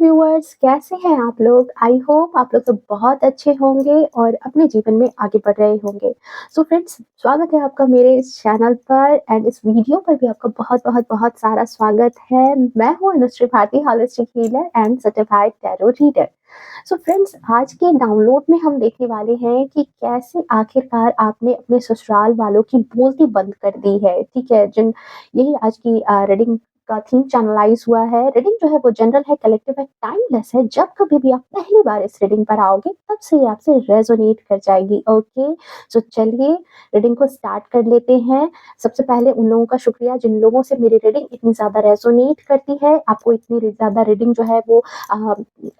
Viewers, कैसे हैं आप लोग? आई होप आप लोग तो बहुत अच्छे होंगे और अपने जीवन में आगे बढ़ रहे होंगे। सो फ्रेंड्स, स्वागत है आपका मेरे इस चैनल पर एंड इस वीडियो पर भी आपका बहुत बहुत बहुत सारा स्वागत है। मैं हूँ Anushri Bharti, holistic healer and certified tarot reader. So friends, आज के डाउनलोड में हम देखने वाले हैं कि कैसे आखिरकार आपने अपने ससुराल वालों की बोलती बंद कर दी है। ठीक है, जिन यही आज की रीडिंग का थीम चैनलाइज हुआ है। रीडिंग जो है वो जनरल है, कलेक्टिव है, टाइमलेस है। जब कभी भी आप पहली बार इस रीडिंग पर आओगे तब से ये आपसे रेजोनेट कर जाएगी। ओके, सो चलिए रीडिंग को स्टार्ट कर लेते हैं। सबसे पहले उन लोगों का शुक्रिया जिन लोगों से मेरी रीडिंग इतनी ज्यादा रेजोनेट करती है, आपको इतनी ज्यादा रीडिंग जो है वो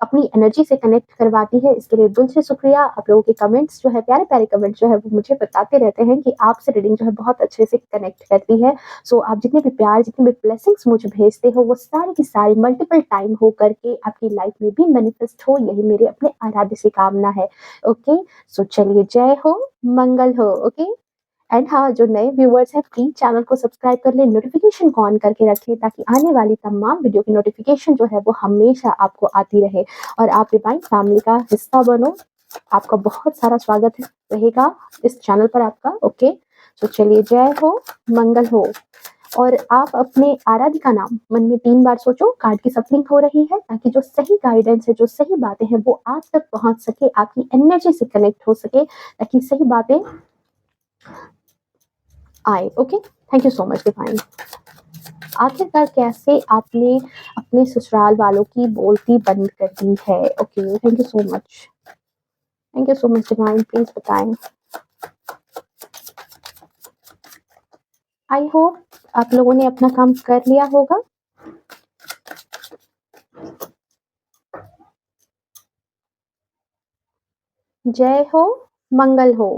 अपनी एनर्जी से कनेक्ट करवाती है। इसके लिए दिल से शुक्रिया। आप लोगों के कमेंट्स जो है, प्यारे प्यारे कमेंट्स जो है वो मुझे बताते रहते हैं कि आपसे रीडिंग जो है बहुत अच्छे से कनेक्ट करती है। सो आप जितने भी प्यार, जितने भी ब्लेसिंग्स मुझे भेजते हो वो सारी की सारी मल्टीपल टाइम हो करके आपकी लाइफ में भी मैनिफेस्ट हो, यही मेरे अपने आराध्य से कामना है। ओके, सो चलिए, जय हो, मंगल हो। ओके, एंड हाँ, जो नए व्यूअर्स हैं प्लीज चैनल को सब्सक्राइब कर लें, नोटिफिकेशन को ऑन करके रखें ताकि आने वाली तमाम वीडियो की नोटिफिकेशन जो है वो हमेशा आपको आती रहे और आप डिवाइन फैमिली का हिस्सा बनो। आपका बहुत सारा स्वागत रहेगा इस चैनल पर आपका। ओके, तो चलिए, जय हो, मंगल हो। और आप अपने आराध्य का नाम मन में 3 बार सोचो। कार्ड की सफलिंग हो रही है ताकि जो सही गाइडेंस है, जो सही बातें हैं वो आप तक पहुंच सके, आपकी एनर्जी से कनेक्ट हो सके ताकि सही बातें आए। Okay, thank you so much divine. आखिरकार कैसे आपने अपने ससुराल वालों की बोलती बंद कर दी है? Okay, thank you so much, thank you so much divine, please बताएं। आई होप आप लोगों ने अपना काम कर लिया होगा। जय हो, मंगल हो।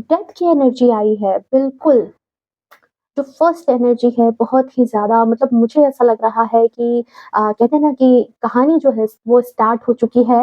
डेथ की एनर्जी आई है, बिल्कुल। जो फर्स्ट एनर्जी है बहुत ही ज़्यादा, मतलब मुझे ऐसा लग रहा है कि कहते हैं ना कि कहानी जो है वो स्टार्ट हो चुकी है।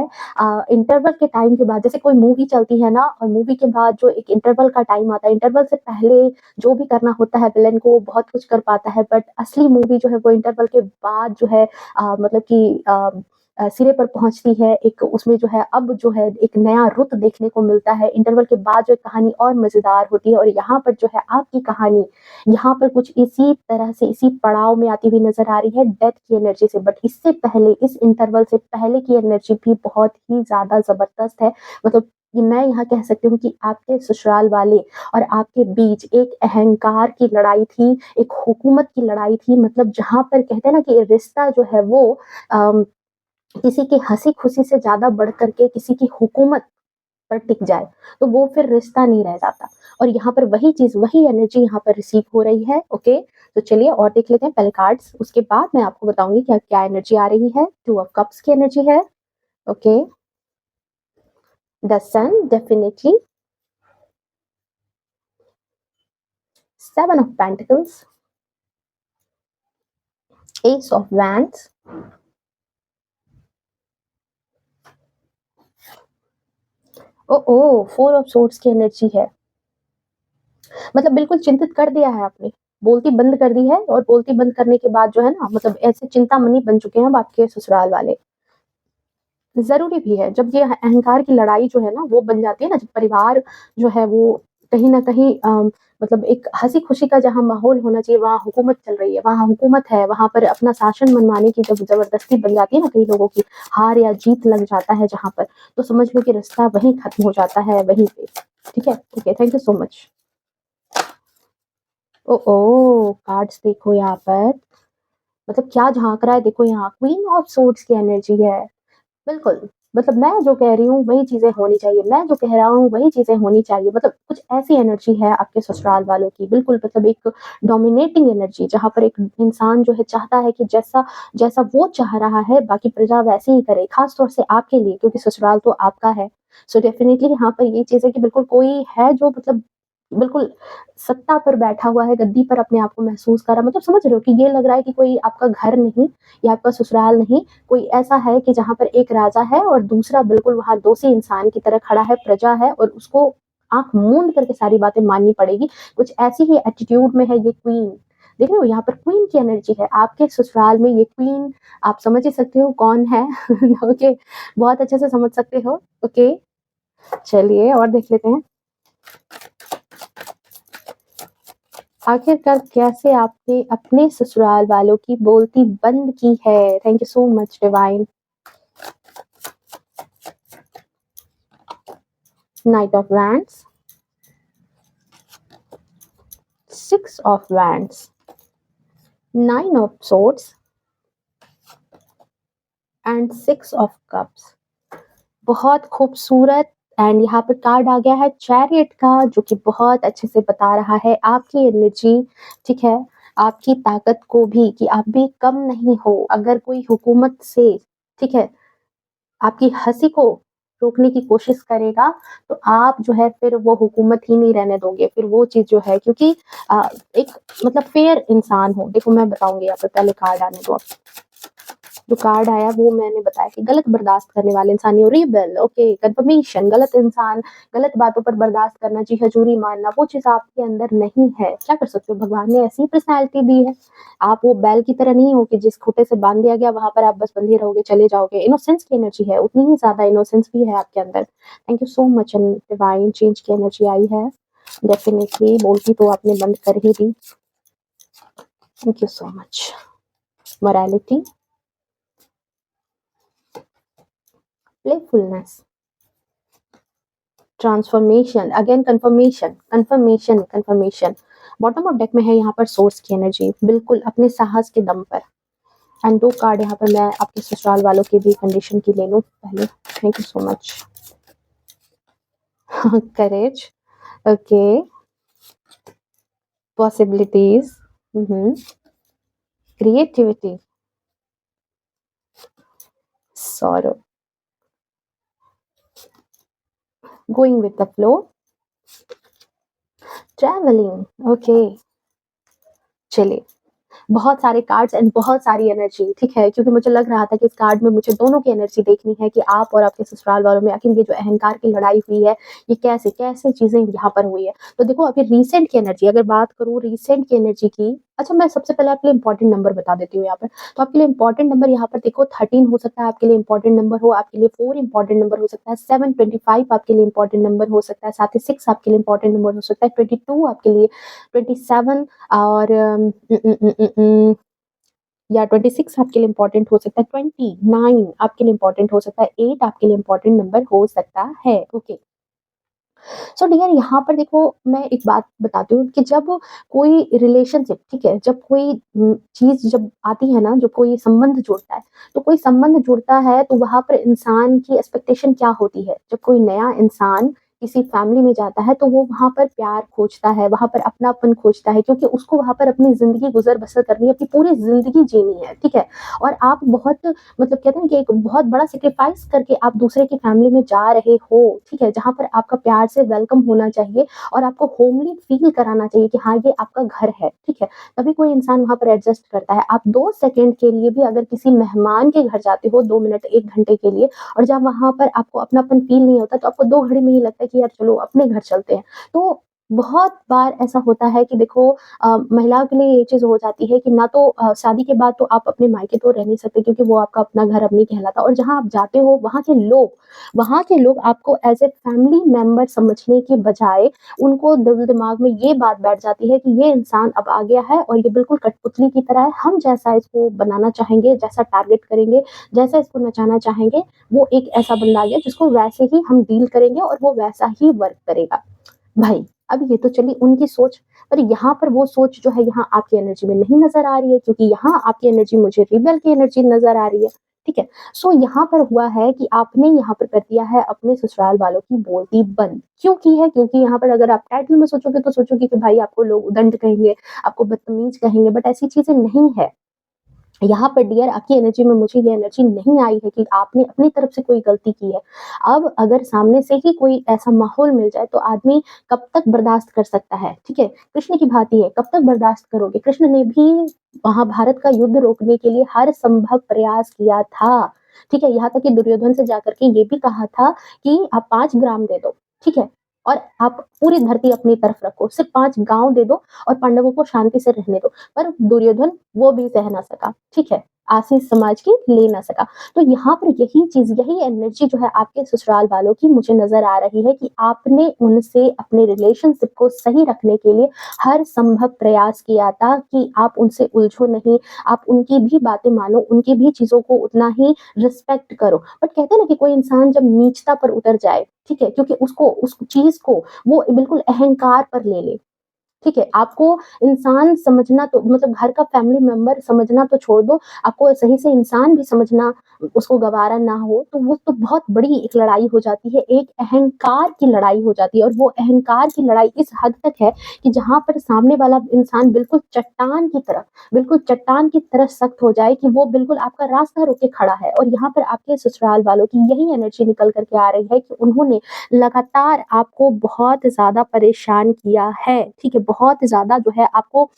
इंटरवल के टाइम के बाद, जैसे कोई मूवी चलती है ना और मूवी के बाद जो एक इंटरवल का टाइम आता है, इंटरवल से पहले जो भी करना होता है विलन को, वो बहुत कुछ कर पाता है, बट असली मूवी जो है वो इंटरवल के बाद जो है मतलब कि सिरे पर पहुंचती है। एक उसमें जो है अब जो है एक नया रुत देखने को मिलता है। इंटरवल के बाद जो कहानी और मजेदार होती है और यहाँ पर जो है आपकी कहानी यहाँ पर कुछ इसी तरह से इसी पड़ाव में आती हुई नजर आ रही है डेथ की एनर्जी से। बट इससे पहले, इस इंटरवल से पहले की एनर्जी भी बहुत ही ज्यादा जबरदस्त है। मतलब कि मैं यहाँ कह सकती हूँ कि आपके ससुराल वाले और आपके बीच एक अहंकार की लड़ाई थी, एक हुकूमत की लड़ाई थी। मतलब जहां पर कहते हैं ना कि रिश्ता जो है वो किसी की हंसी खुशी से ज्यादा बढ़ करके किसी की हुकूमत पर टिक जाए तो वो फिर रिश्ता नहीं रह जाता। और यहाँ पर वही चीज, वही एनर्जी यहाँ पर रिसीव हो रही है। ओके, तो चलिए और देख लेते हैं पहले कार्ड्स, उसके बाद मैं आपको बताऊंगी क्या क्या एनर्जी आ रही है। 2 ऑफ कप्स की एनर्जी है। Okay, the sun, definitely. 7 of pentacles, ace of wands, oh oh 4 of swords की एनर्जी है। मतलब बिल्कुल चिंतित कर दिया है आपने, बोलती बंद कर दी है। और बोलती बंद करने के बाद जो है ना, मतलब ऐसे चिंतामणि बन चुके हैं अब आपके ससुराल वाले। ज़रूरी भी है, जब ये अहंकार की लड़ाई जो है ना वो बन जाती है ना, जब परिवार जो है वो कहीं न कहीं मतलब एक हँसी-खुशी का जहाँ माहौल होना चाहिए वहाँ हुकूमत चल रही है, वहाँ हुकूमत है, वहाँ पर अपना शासन मनवाने की जब ज़बरदस्ती बन जाती है ना कई लोगों की, हार या जीत लग जाता है जहाँ पर, तो समझ लो कि रिश्ता वहीं खत्म हो जाता है, वहीं पे। ठीक है? ठीक है, thank you so much. Oh! Oh! Cards देखो यहाँ पर, मतलब क्या झाँक रहा है देखो यहाँ, क्वीन ऑफ सोर्ड्स की एनर्जी है। बिल्कुल, मतलब मैं जो कह रही हूँ वही चीज़ें होनी चाहिए, मैं जो कह रहा हूँ वही चीज़ें होनी चाहिए। मतलब कुछ ऐसी एनर्जी है आपके ससुराल वालों की, बिल्कुल, मतलब एक डोमिनेटिंग एनर्जी जहाँ पर एक इंसान जो है चाहता है कि जैसा जैसा वो चाह रहा है बाकी प्रजा वैसे ही करे, खास तौर से आपके लिए क्योंकि ससुराल तो आपका है। सो डेफिनिटली यहाँ पर ये चीज़ है कि बिल्कुल कोई है जो मतलब बिल्कुल सत्ता पर बैठा हुआ है, गद्दी पर अपने आप को महसूस कर रहा है। मतलब समझ रहे हो कि ये लग रहा है कि कोई आपका घर नहीं या आपका ससुराल नहीं, कोई ऐसा है कि जहाँ पर एक राजा है और दूसरा बिल्कुल वहाँ दोषी इंसान की तरह खड़ा है, प्रजा है और उसको आँख मूंद करके सारी बातें माननी पड़ेगी। कुछ ऐसी ही एटीट्यूड में है ये क्वीन। देख रहे हो यहाँ पर क्वीन की एनर्जी है, आपके ससुराल में ये क्वीन आप समझ ही सकते हो कौन है। ओके, बहुत अच्छे से समझ सकते हो। ओके, चलिए और देख लेते हैं। आखिरकार कैसे आपने अपने ससुराल वालों की बोलती बंद की है? Thank you so much divine. Night of wands, 6 of wands, 9 of swords and 6 of cups. बहुत खूबसूरत। एंड यहाँ पर कार्ड आ गया है चैरियट का, जो कि बहुत अच्छे से बता रहा है आपकी एनर्जी, ठीक है, आपकी ताकत को भी, कि आप भी कम नहीं हो। अगर कोई हुकूमत से, ठीक है, आपकी हंसी को रोकने की कोशिश करेगा, तो आप जो है फिर वो हुकूमत ही नहीं रहने दोगे, फिर वो चीज जो है, क्योंकि एक मतलब फेयर इंसान हो। देखो मैं बताऊंगी यहाँ पर, पहले कार्ड आने दो। जो कार्ड आया वो मैंने बताया कि गलत बर्दाश्त करने वाले इंसान, यू रिबेल। ओके, कंफर्मेशन, गलत इंसान, गलत बातों पर बर्दाश्त करना, जी हजूरी मानना, वो चीज आपके अंदर नहीं है। क्या कर सकते हो, भगवान ने ऐसी पर्सनैलिटी दी है। आप वो बैल की तरह नहीं हो कि जिस खूंटे से बांध दिया गया वहां पर आप बस बंधे रहोगे, चले जाओगे। इनोसेंस की एनर्जी है, उतनी ही ज्यादा इनोसेंस भी है आपके अंदर। Thank you so much. Divine change की एनर्जी आई है, डेफिनेटली बोलती तो आपने बंद कर ही दी। Thank you so much. Morality, playfulness, transformation, again confirmation, confirmation, confirmation. Bottom of deck में है यहाँ पर सोर्स की एनर्जी, बिल्कुल अपने साहस के दम पर। एंड 2 कार्ड यहाँ पर मैं आपके ससुराल वालों की भी कंडीशन की ले लूँ पहले। Thank you so much. Courage, okay, possibilities, creativity, sorrow, going with the flow, traveling। Okay, चलिए, बहुत सारे कार्ड्स एंड बहुत सारी एनर्जी, ठीक है, क्योंकि मुझे लग रहा था कि इस कार्ड में मुझे दोनों की एनर्जी देखनी है, कि आप और आपके ससुराल वालों में आखिर ये जो अहंकार की लड़ाई हुई है, ये कैसे कैसे चीजें यहाँ पर हुई है। तो देखो अभी रिसेंट की एनर्जी, अगर बात करूँ रिसेंट की एनर्जी की, अच्छा मैं सबसे पहले आपके लिए इंपॉर्टेंट नंबर बता देती हूँ यहाँ पर। तो आपके लिए इंपॉर्टेंट नंबर यहाँ पर देखो 13 हो सकता है, आपके लिए इंपॉर्टेंट नंबर हो, आपके लिए 4 इंपॉर्टेंट नंबर हो सकता है, 7, 25 आपके लिए इंपॉर्टेंट नंबर हो सकता है, साथ ही 6 आपके लिए इंपॉर्टेंट नंबर हो सकता है, 22 आपके लिए, 27 और या 26 आपके लिए इंपॉर्टेंट हो सकता है, 29 आपके लिए इंपॉर्टेंट हो सकता है, 8 आपके लिए इंपॉर्टेंट नंबर हो सकता है। ओके, सो डियर यहाँ पर देखो मैं एक बात बताती हूँ कि जब कोई रिलेशनशिप, ठीक है, जब कोई चीज जब आती है ना, जो कोई संबंध जुड़ता है, तो कोई संबंध जुड़ता है तो वहां पर इंसान की एक्सपेक्टेशन क्या होती है। जब कोई नया इंसान किसी फैमिली में जाता है तो वो वहां पर प्यार खोजता है, वहां पर अपनापन खोजता है, क्योंकि उसको वहां पर अपनी जिंदगी गुजर बसर करनी है, अपनी पूरी जिंदगी जीनी है, ठीक है। और आप बहुत मतलब कहते हैं कि एक बहुत बड़ा सेक्रीफाइस करके आप दूसरे की फैमिली में जा रहे हो, ठीक है, जहाँ पर आपका प्यार से वेलकम होना चाहिए और आपको होमली फील कराना चाहिए कि हाँ ये आपका घर है, ठीक है। तभी कोई इंसान वहां पर एडजस्ट करता है। आप 2 सेकंड के लिए भी अगर किसी मेहमान के घर जाते हो, 2 मिनट 1 घंटे के लिए, और जब वहां पर आपको अपनापन फील नहीं होता, तो आपको 2 घड़ी में ही लगता है कि यार चलो अपने घर चलते हैं। तो बहुत बार ऐसा होता है कि देखो महिलाओं के लिए ये चीज़ हो जाती है कि ना तो शादी के बाद तो आप अपने मायके तो रह नहीं सकते, क्योंकि वो आपका अपना घर अब नहीं कहलाता, और जहाँ आप जाते हो वहाँ के लोग आपको एज़ ए फैमिली मेंबर समझने की बजाय उनको दिल दिमाग में ये बात बैठ जाती है कि ये इंसान अब आ गया है और ये बिल्कुल कठपुतली की तरह है, हम जैसा इसको बनाना चाहेंगे, जैसा टारगेट करेंगे, जैसा इसको नचाना चाहेंगे, वो एक ऐसा बंदा आ गया जिसको वैसे ही हम डील करेंगे और वो वैसा ही वर्क करेगा। भाई, अब ये तो चली उनकी सोच, पर यहाँ पर वो सोच जो है यहाँ आपकी एनर्जी में नहीं नज़र आ रही है, क्योंकि यहाँ आपकी एनर्जी मुझे रिबेल की एनर्जी नज़र आ रही है, ठीक है। सो यहाँ पर हुआ है कि आपने यहाँ पर कर दिया है अपने ससुराल वालों की बोलती बंद। क्यों की है? क्योंकि यहाँ पर अगर आप टाइटल में सोचोगे तो सोचोगे कि भाई आपको लोग उदंड कहेंगे, आपको बदतमीज कहेंगे, बट ऐसी चीज़ें नहीं है। यहाँ पर डियर आपकी एनर्जी में मुझे ये एनर्जी नहीं आई है कि आपने अपनी तरफ से कोई गलती की है। अब अगर सामने से ही कोई ऐसा माहौल मिल जाए तो आदमी कब तक बर्दाश्त कर सकता है, ठीक है? कृष्ण की भांति है, कब तक बर्दाश्त करोगे? कृष्ण ने भी महाभारत का युद्ध रोकने के लिए हर संभव प्रयास किया था, ठीक है? यहाँ तक कि दुर्योधन से जाकर के ये भी कहा था कि आप 5 ग्राम दे दो, ठीक है? और आप पूरी धरती अपनी तरफ रखो, सिर्फ़ 5 गाँव दे दो और पांडवों को शांति से रहने दो। पर दुर्योधन वो भी सह ना सका, ठीक है? आशीष समाज की ले ना सका। तो यहाँ पर यही चीज़, यही एनर्जी जो है आपके ससुराल वालों की मुझे नज़र आ रही है कि आपने उनसे अपने रिलेशनशिप को सही रखने के लिए हर संभव प्रयास किया था कि आप उनसे उलझो नहीं, आप उनकी भी बातें मानो, उनकी भी चीज़ों को उतना ही रिस्पेक्ट करो। बट कहते हैं ना कि कोई इंसान जब नीचता पर उतर जाए, ठीक है? क्योंकि उसको उस चीज़ को वो बिल्कुल अहंकार पर ले ले, ठीक है, आपको इंसान समझना तो मतलब घर का फैमिली मेंबर समझना तो छोड़ दो, आपको सही से इंसान भी समझना उसको गवारा ना हो, तो वो तो बहुत बड़ी एक लड़ाई हो जाती है, एक अहंकार की लड़ाई हो जाती है और वो अहंकार की लड़ाई इस हद तक है कि जहाँ पर सामने वाला इंसान बिल्कुल चट्टान की तरह सख्त हो जाए कि वो बिल्कुल आपका रास्ता रोके खड़ा है और यहाँ पर आपके ससुराल वालों की यही एनर्जी निकल कर के आ रही है कि उन्होंने लगातार आपको बहुत ज़्यादा परेशान किया है, ठीक है? बहुत ज़्यादा जो है आपको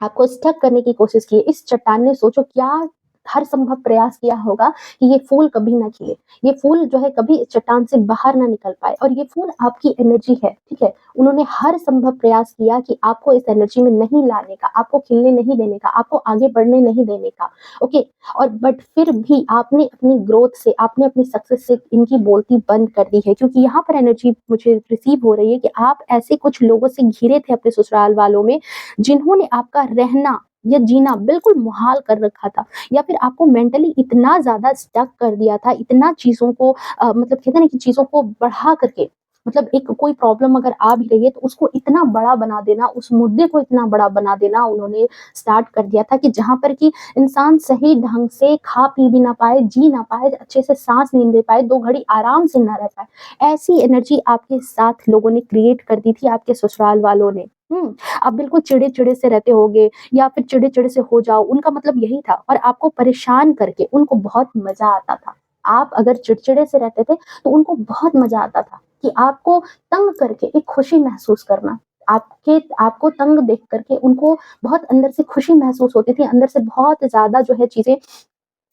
आपको स्टक करने की कोशिश की है। इस चट्टान ने सोचो क्या हर संभव प्रयास किया होगा कि ये फूल कभी ना खिले, ये फूल जो है कभी इस चट्टान से बाहर ना निकल पाए और ये फूल आपकी एनर्जी है, ठीक है? उन्होंने हर संभव प्रयास किया कि आपको इस एनर्जी में नहीं लाने का, आपको खिलने नहीं देने का, आपको आगे बढ़ने नहीं देने का, ओके? और बट फिर भी आपने अपनी ग्रोथ से, आपने अपनी सक्सेस से इनकी बोलती बंद कर दी है क्योंकि यहाँ पर एनर्जी मुझे रिसीव हो रही है कि आप ऐसे कुछ लोगों से घिरे थे अपने ससुराल वालों में जिन्होंने आपका रहना या जीना बिल्कुल मुहाल कर रखा था या फिर आपको मेंटली इतना ज़्यादा स्टक कर दिया था, इतना चीज़ों को मतलब कहते हैं ना कि चीज़ों को बढ़ा करके मतलब एक कोई प्रॉब्लम अगर आ भी रही है तो उसको इतना बड़ा बना देना, उस मुद्दे को इतना बड़ा बना देना उन्होंने स्टार्ट कर दिया था कि जहाँ पर कि इंसान सही ढंग से खा पी भी ना पाए, जी ना पाए, अच्छे से साँस नहीं ले पाए, 2 घड़ी आराम से ना रह पाए। ऐसी एनर्जी आपके साथ लोगों ने क्रिएट कर दी थी, आपके ससुराल वालों ने। आप बिल्कुल चिड़े-चिड़े से रहते होगे या फिर चिड़े-चिड़े से हो जाओ, उनका मतलब यही था और आपको परेशान करके उनको बहुत मज़ा आता था। आप अगर चिड़चिड़े से रहते थे, तो उनको बहुत मज़ा आता था कि आपको तंग करके एक खुशी महसूस करना। आपको तंग देख कर के उनको बहुत अंदर से खुशी महसूस होती थी, अंदर से बहुत ज़्यादा जो है चीज़ें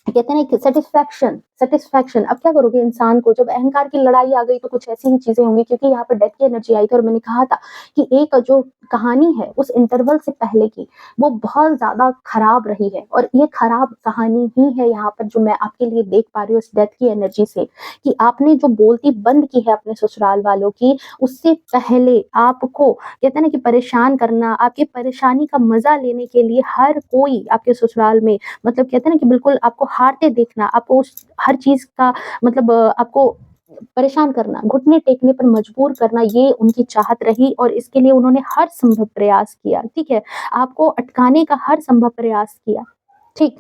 कहते हैं ना कि सैटिस्फैक्शन सैटिस्फैक्शन अब क्या करोगे इंसान को जब अहंकार की लड़ाई आ गई तो कुछ ऐसी ही चीजें होंगी क्योंकि यहाँ पर डेथ की एनर्जी आई थी और मैंने कहा था कि एक जो कहानी है उस इंटरवल से पहले की वो बहुत ज्यादा खराब रही है और ये खराब कहानी ही है यहाँ पर जो मैं आपके लिए देख पा रही हूँ इस डेथ की एनर्जी से कि आपने जो बोलती बंद की है अपने ससुराल वालों की उससे पहले आपको कहते हैं ना कि परेशान करना आपकी परेशानी का मजा लेने के लिए हर कोई आपके ससुराल में मतलब कहते हैं ना कि बिल्कुल आपको हारते देखना, आपको उस हर चीज़ का मतलब आपको परेशान करना, घुटने टेकने पर मजबूर करना, ये उनकी चाहत रही और इसके लिए उन्होंने हर संभव प्रयास किया, ठीक है? आपको अटकाने का हर संभव प्रयास किया, ठीक?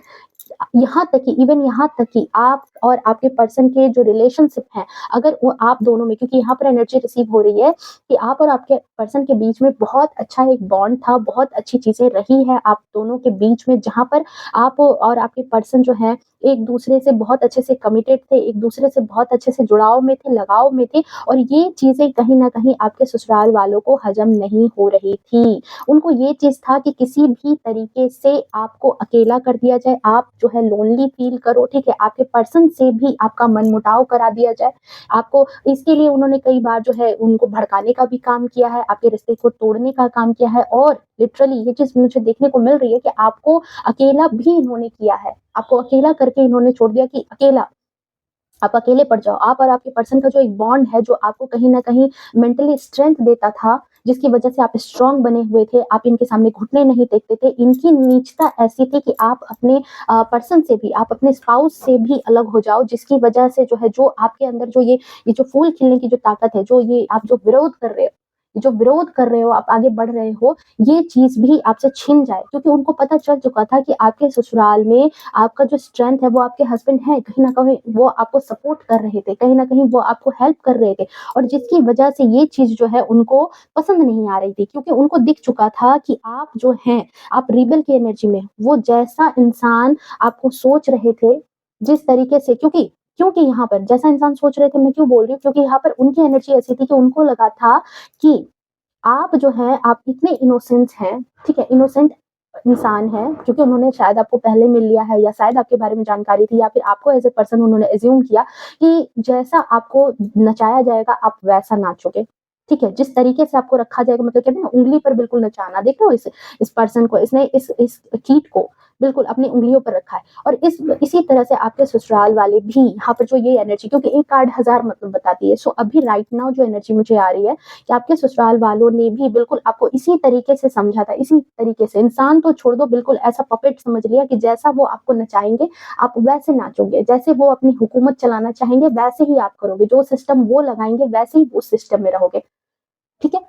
यहाँ तक कि इवन यहाँ तक कि आप और आपके पर्सन के जो रिलेशनशिप हैं, अगर वो आप दोनों में क्योंकि यहाँ पर एनर्जी रिसीव हो रही है कि आप और आपके पर्सन के बीच में बहुत अच्छा एक बॉन्ड था, बहुत अच्छी चीज़ें रही हैं आप दोनों के बीच में, जहाँ पर आप और आपके पर्सन जो हैं, एक-दूसरे से बहुत अच्छे से कमिटेड थे, एक-दूसरे से बहुत अच्छे से जुड़ाव में थे, लगाव में थे और ये चीज़ें कहीं न कहीं आपके ससुराल वालों को हज़म नहीं हो रही थी। उनको ये चीज़ था कि किसी भी तरीके से आपको अकेला कर दिया जाए, आप जो है लोनली फ़ील करो, ठीक है? आपके पर्सन से भी आपका मनमुटाव करा दिया जाए। आपको इसके लिए उन्होंने कई बार जो है उनको भड़काने का भी काम किया है, आपके रिश्ते को तोड़ने का काम किया है और लिटरली ये चीज़ मुझे देखने को मिल रही है कि आपको अकेला भी इन्होंने किया है। आपको अकेला करके इन्होंने छोड़ दिया कि अकेला आप अकेले पड़ जाओ। आप और आपके पर्सन का जो एक बॉन्ड है, जो आपको कहीं न कहीं मेंटली स्ट्रेंथ देता था, जिसकी वजह से आप स्ट्रॉन्ग बने हुए थे, आप इनके सामने घुटने नहीं टेकते थे। इनकी नीचता ऐसी थी कि आप अपने पर्सन से भी, आप अपने स्पाउस से भी अलग हो जाओ, जिसकी वजह से जो है, जो आपके अंदर जो ये जो फूल खिलने की जो ताकत है, जो ये आप जो विरोध कर रहे हो, जो विरोध कर रहे हो, आप आगे बढ़ रहे हो, ये चीज़ भी आपसे छिन जाए। क्योंकि उनको पता चल चुका था कि आपके ससुराल में आपका जो स्ट्रेंथ है वो आपके हस्बैंड है, कहीं न कहीं वो आपको सपोर्ट कर रहे थे, कहीं न कहीं वो आपको हेल्प कर रहे थे और जिसकी वजह से ये चीज़ जो है उनको पसंद नहीं आ रही थी क्योंकि उनको दिख चुका था कि आप जो हैं, आप रिबेल की एनर्जी में वो जैसा इंसान आपको सोच रहे थे, जिस तरीके से क्योंकि यहाँ पर जैसा इंसान सोच रहे थे मैं क्यों बोल रही हूँ क्योंकि यहाँ पर उनकी एनर्जी ऐसी थी कि उनको लगा था कि आप जो हैं, आप इतने इनोसेंट हैं, ठीक है? इनोसेंट इंसान हैं क्योंकि उन्होंने शायद आपको पहले मिल लिया है या शायद आपके बारे में जानकारी थी या फिर आपको एज़ अ पर्सन उन्होंने अज़्यूम किया कि जैसा आपको नचाया जाएगा, आप वैसा नाचोगे। ठीक है? जिस तरीके से आपको रखा जाएगा मतलब कहते हैं ना उँगली पर बिल्कुल नचाना, देख रहे हो इस पर्सन को, इसने इस कीट को बिल्कुल अपनी उँगलियों पर रखा है और इसी तरह से आपके ससुराल वाले भी यहाँ पर जो ये एनर्जी क्योंकि एक कार्ड 1000 मतलब बताती है। सो अभी राइट नाउ जो एनर्जी मुझे आ रही है कि आपके ससुराल वालों ने भी बिल्कुल आपको इसी तरीके से समझा था, इसी तरीके से इंसान तो छोड़ दो बिल्कुल ऐसा पपेट समझ लिया कि जैसा वो आपको नचाएँगे, आप वैसे नाचोगे, जैसे वो अपनी हुकूमत चलाना चाहेंगे वैसे ही आप करोगे, जो सिस्टम वो लगाएँगे वैसे ही उस सिस्टम में रहोगे। ठीक है?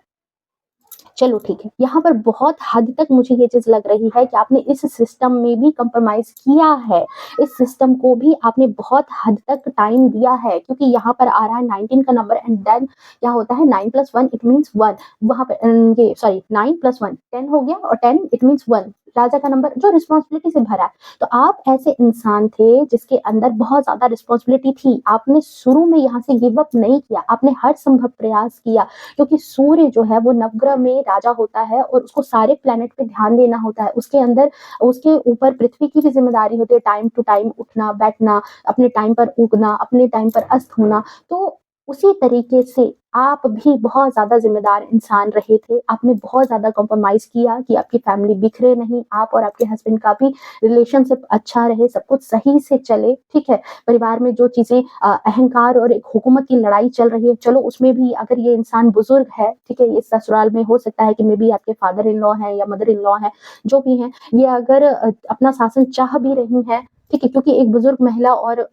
चलो ठीक है। यहाँ पर बहुत हद तक मुझे ये चीज़ लग रही है कि आपने इस सिस्टम में भी कंप्रोमाइज़ किया है। इस सिस्टम को भी आपने बहुत हद तक टाइम दिया है क्योंकि यहाँ पर आ रहा है 19 का नंबर एंड देन क्या होता है 9 + 1 इट मीन्स 1 वहाँ पे ये सॉरी 9 + 1 10 हो गया और 10 इट मीन्स 1 राजा का नंबर जो रिस्पॉन्सिबिलिटी से भरा है। तो आप ऐसे इंसान थे जिसके अंदर बहुत ज़्यादा रिस्पॉन्सिबिलिटी थी। आपने शुरू में यहाँ से गिव अप नहीं किया। आपने हर संभव प्रयास किया क्योंकि सूर्य जो है वो नवग्रह में राजा होता है और उसको सारे प्लैनेट पे ध्यान देना होता है। उसके अंदर उसके ऊपर पृथ्वी की भी ज़िम्मेदारी होती है टाइम टू टाइम उठना, बैठना, अपने टाइम पर उगना, अपने टाइम पर अस्त होना। तो उसी तरीके से आप भी बहुत ज़्यादा ज़िम्मेदार इंसान रहे थे। आपने बहुत ज़्यादा कॉम्प्रोमाइज़ किया कि आपकी फैमिली बिखरे नहीं, आप और आपके हस्बैंड का भी रिलेशनशिप अच्छा रहे, सब कुछ सही से चले, ठीक है? परिवार में जो चीज़ें अहंकार और एक हुकूमत की लड़ाई चल रही है, चलो उसमें भी अगर ये इंसान बुज़ुर्ग है, ठीक है? ये ससुराल में हो सकता है कि मेबी आपके फादर इन लॉ हैं या मदर इन लॉ हैं, जो भी हैं, ये अगर अपना शासन चाह भी रही हैं, ठीक है? क्योंकि एक बुज़ुर्ग महिला और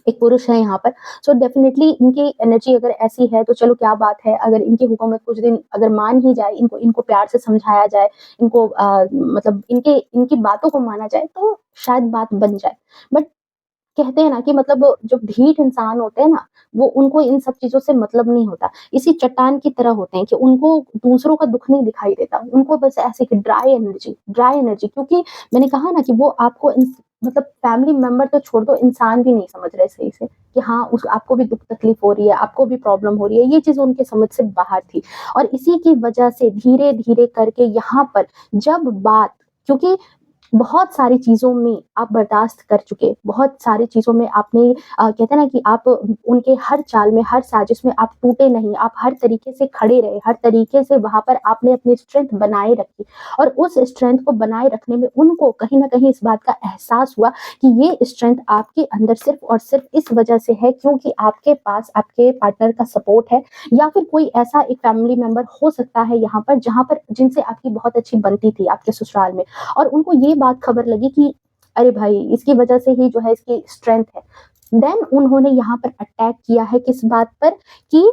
एक पुरुष है यहाँ पर, सो डेफ़िनेटली इनकी एनर्जी अगर ऐसी है, तो चलो क्या बात है, अगर इनकी हुकूमत कुछ दिन अगर मान ही जाए, इनको इनको प्यार से समझाया जाए, इनको मतलब इनकी बातों को माना जाए, तो शायद बात बन जाए। बट कहते हैं ना कि मतलब जो ढीठ इंसान होते हैं ना, वो उनको इन सब चीज़ों से मतलब नहीं होता। इसी चट्टान की तरह होते हैं कि उनको दूसरों का दुःख नहीं दिखाई देता। उनको बस ऐसे कि ड्राई एनर्जी क्योंकि मैंने कहा ना कि वो आपको मतलब फैमिली मेंबर तो छोड़ दो, इंसान भी नहीं समझ रहे सही से कि हाँ, उस आपको भी दुःख तकलीफ हो रही है, आपको भी प्रॉब्लम हो रही है। ये चीज़ उनके समझ से बाहर थी और इसी की वजह से धीरे-धीरे करके यहाँ पर जब बात क्योंकि बहुत सारी चीज़ों में आप बर्दाश्त कर चुके, बहुत सारी चीज़ों में आपने कहते हैं ना कि आप उनके हर चाल में, हर साजिश में आप टूटे नहीं, आप हर तरीके से खड़े रहे, हर तरीके से वहाँ पर आपने अपनी स्ट्रेंथ बनाए रखी और उस स्ट्रेंथ को बनाए रखने में उनको कहीं न कहीं इस बात का एहसास हुआ कि ये स्ट्रेंथ आपके अंदर सिर्फ़ और सिर्फ़ इस वजह से है क्योंकि आपके पास आपके पार्टनर का सपोर्ट है या फिर कोई ऐसा एक फैमिली मेंबर हो सकता है यहाँ पर, जहाँ पर जिनसे आपकी बहुत अच्छी बनती थी आपके ससुराल में। और उनको ये बात खबर लगी कि अरे भाई इसकी वजह से ही जो है इसकी स्ट्रेंथ है। देन उन्होंने यहाँ पर अटैक किया है किस बात पर कि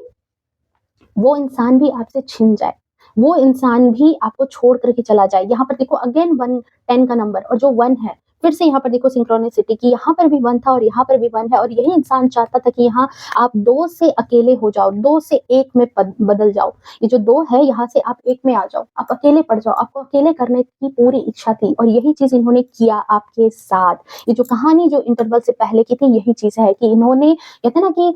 वो इंसान भी आपसे छिन जाए। वो इंसान भी आपको छोड़ कर के चला जाए। यहाँ पर देखो अगेन 1 10 का नंबर और जो 1 है, फिर से यहाँ पर देखो सिंक्रोनिसिटी कि यहाँ पर भी 1 था और यहाँ पर भी 1 है और यही इंसान चाहता था कि यहाँ आप 2 से अकेले हो जाओ, 2 से 1 में बदल जाओ। ये जो 2 है यहाँ से आप 1 में आ जाओ, आप अकेले पड़ जाओ, आपको अकेले करने की पूरी इच्छा थी और यही चीज़ इन्होंने किया आपके साथ। ये जो कहानी जो इंटरवल से पहले की थी यही चीज़ है कि इन्होंने कहते हैं ना कि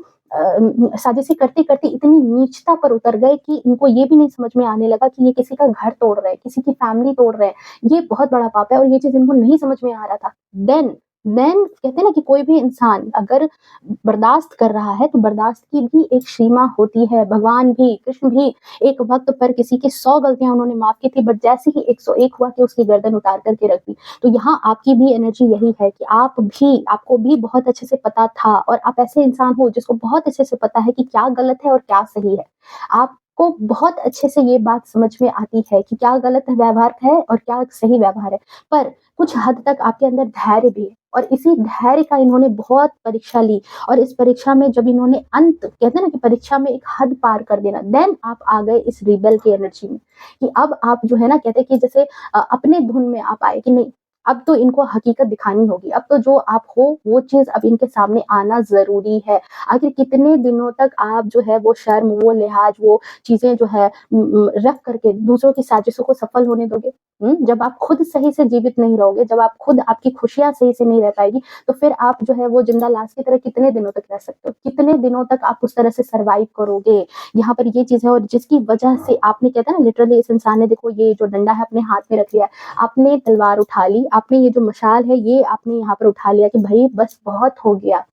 साजिशें करते-करते इतनी नीचता पर उतर गए कि इनको ये भी नहीं समझ में आने लगा कि ये किसी का घर तोड़ रहे हैं, किसी की फैमिली तोड़ रहे हैं। ये बहुत बड़ा पाप है और ये चीज़ इनको नहीं समझ में आ रहा था। देन देन कहते हैं ना कि कोई भी इंसान अगर बर्दाश्त कर रहा है, तो बर्दाश्त की भी एक सीमा होती है। भगवान भी, कृष्ण भी एक वक़्त पर किसी की 100 गलतियाँ उन्होंने माफ़ की थी, बट जैसे ही 101 हुआ कि उसकी गर्दन उतार कर के रख दी। तो यहाँ आपकी भी एनर्जी यही है कि आपको भी बहुत अच्छे से पता था और आप ऐसे इंसान हो जिसको बहुत अच्छे से पता है कि क्या गलत है और क्या सही है। आपको बहुत अच्छे से ये बात समझ में आती है कि क्या गलत व्यवहार है और क्या सही व्यवहार है। पर कुछ हद तक आपके अंदर धैर्य भी है और इसी धैर्य का इन्होंने बहुत परीक्षा ली और इस परीक्षा में जब इन्होंने अंत कहते हैं ना कि परीक्षा में एक हद पार कर देना, देन आप आ गए इस रिबेल की एनर्जी में कि अब आप जो है ना कहते हैं कि जैसे अपने धुन में आप आए कि नहीं अब तो इनको हकीकत दिखानी होगी, अब तो जो आप हो वो चीज़ अब इनके सामने आना ज़रूरी है। आखिर कितने दिनों तक आप जो है वो शर्म, वो लिहाज़, वो चीज़ें जो है रख करके दूसरों की साजिशों को सफल होने दोगे? जब आप खुद सही से जीवित नहीं रहोगे, जब आप खुद आपकी खुशियाँ सही से नहीं रह पाएगी, तो फिर आप जो है वो ज़िंदा लाश की तरह कितने दिनों तक रह सकते हो? कितने दिनों तक आप उस तरह से सर्वाइव करोगे? यहाँ पर ये चीज़ है और जिसकी वजह से आपने कहते हैं ना लिटरली इस इंसान ने देखो ये जो डंडा है अपने हाथ में रख लिया है, आपने तलवार उठा ली, आपने ये जो मशाल है ये आपने यहाँ पर उठा लिया कि भई बस बहुत हो गया।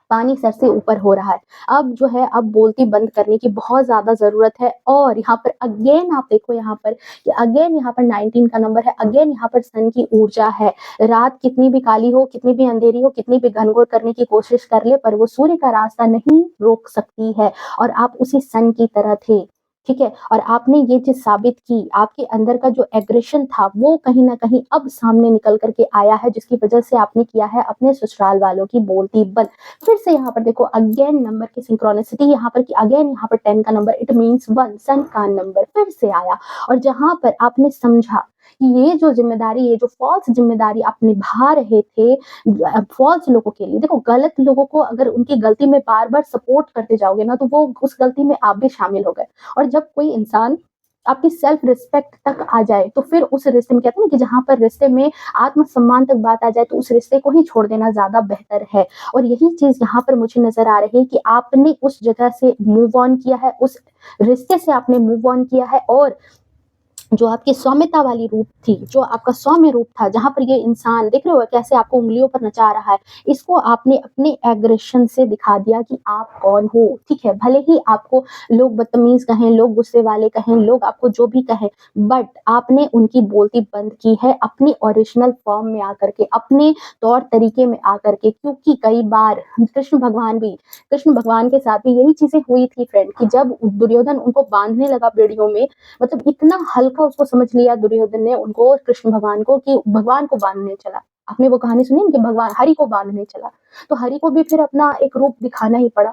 पानी सर से ऊपर हो रहा है। अब जो है अब बोलती बंद करने की बहुत ज़्यादा ज़रूरत है और यहाँ पर अगेन आप देखो यहाँ पर कि अगेन यहाँ पर 19 का नंबर है, अगेन यहाँ पर सन की ऊर्जा है। रात कितनी भी काली हो, कितनी भी अंधेरी हो, कितनी भी घनघोर करने की कोशिश कर ले, पर वो सूर्य का रास्ता नहीं रोक सकती है और आप उसी सन की तरह थे। ठीक है? और आपने ये चीज़ साबित की, आपके अंदर का जो एग्रेशन था वो कहीं न कहीं अब सामने निकल कर के आया है, जिसकी वजह से आपने किया है अपने ससुराल वालों की बोलती बंद। फिर से यहाँ पर देखो अगेन नंबर की सिंक्रोनिसिटी यहाँ पर कि अगेन यहाँ पर 10 का नंबर इट मीन्स 1 सन का नंबर फिर से आया और जहाँ पर आपने समझा कि ये जो ज़िम्मेदारी, ये जो फ़ॉल्स ज़िम्मेदारी आप निभा रहे थे फ़ॉल्स लोगों के लिए, देखो गलत लोगों को अगर उनकी गलती में बार-बार सपोर्ट करते जाओगे ना, तो वो उस गलती में आप भी शामिल हो गए और जब कोई इंसान आपकी सेल्फ रिस्पेक्ट तक आ जाए, तो फिर उस रिश्ते में कहते हैं ना कि जहाँ पर रिश्ते में आत्मसम्मान तक बात आ जाए, तो उस रिश्ते को ही छोड़ देना ज़्यादा बेहतर है और यही चीज़ यहाँ पर मुझे नज़र आ रही है कि आपने उस जगह से मूव ऑन किया है, उस रिश्ते से आपने मूव ऑन किया है और जो आपकी सौम्यता वाली रूप थी, जो आपका सौम्य रूप था, जहाँ पर ये इंसान देख रहे हो कैसे आपको उँगलियों पर नचा रहा है, इसको आपने अपने एग्रेशन से दिखा दिया कि आप कौन हो, ठीक है? भले ही आपको लोग बदतमीज़ कहें, लोग गुस्से वाले कहें, लोग आपको जो भी कहें, बट आपने उनकी बोलती बंद की है अपनी ओरिजिनल फॉर्म में आकर के, अपने तौर-तरीके में आकर के क्योंकि कई बार कृष्ण भगवान के साथ भी यही चीज़ें हुई थी फ्रेंड कि जब दुर्योधन उनको बाँधने लगा बेड़ियों में मतलब इतना हल्का उसको समझ लिया दुर्योधन ने उनको कृष्ण भगवान को कि भगवान को बांधने चला। आपने वो कहानी सुनी ना कि भगवान हरि को बांधने चला। तो हरि को भी फिर अपना एक रूप दिखाना ही पड़ा।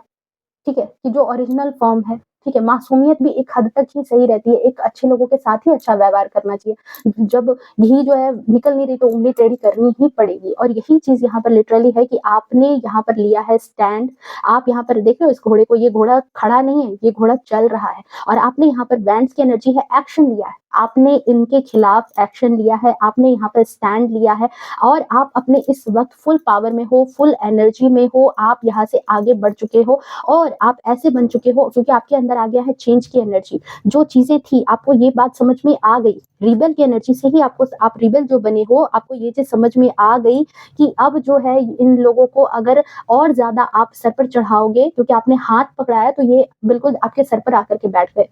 ठीक है? कि जो ओरिजिनल फॉर्म है, ठीक है? मासूमियत भी एक हद तक ही सही रहती है, एक अच्छे लोगों के साथ ही अच्छा व्यवहार करना चाहिए। जब घी जो है निकल नहीं रही तो उँगली टेढ़ी करनी ही पड़ेगी और यही चीज़ यहाँ पर लिटरली है कि आपने यहाँ पर लिया है स्टैंड, आप यहाँ पर देख रहे हो इस घोड़े को, ये घोड़ा खड़ा नहीं है, ये घोड़ा चल रहा है और आपने यहाँ पर बैंड्स की एनर्जी है, एक्शन लिया है। आपने इनके खिलाफ एक्शन लिया है, आपने यहाँ पर स्टैंड लिया है और आप अपने इस वक़्त फुल पावर में हो, फुल एनर्जी में हो, आप यहाँ से आगे बढ़ चुके हो और आप ऐसे बन चुके हो क्योंकि आपके अंदर आ गया है चेंज की एनर्जी। जो चीज़ें थी आपको ये बात समझ में आ गई, रिबेल की एनर्जी से ही आपको आप रिबेल जो बने हो, आपको ये चीज़ समझ में आ गई कि अब जो है इन लोगों को अगर और ज़्यादा आप सर पर चढ़ाओगे क्योंकि आपने हाथ पकड़ा है तो ये बिल्कुल आपके सर पर आकर के बैठ गए।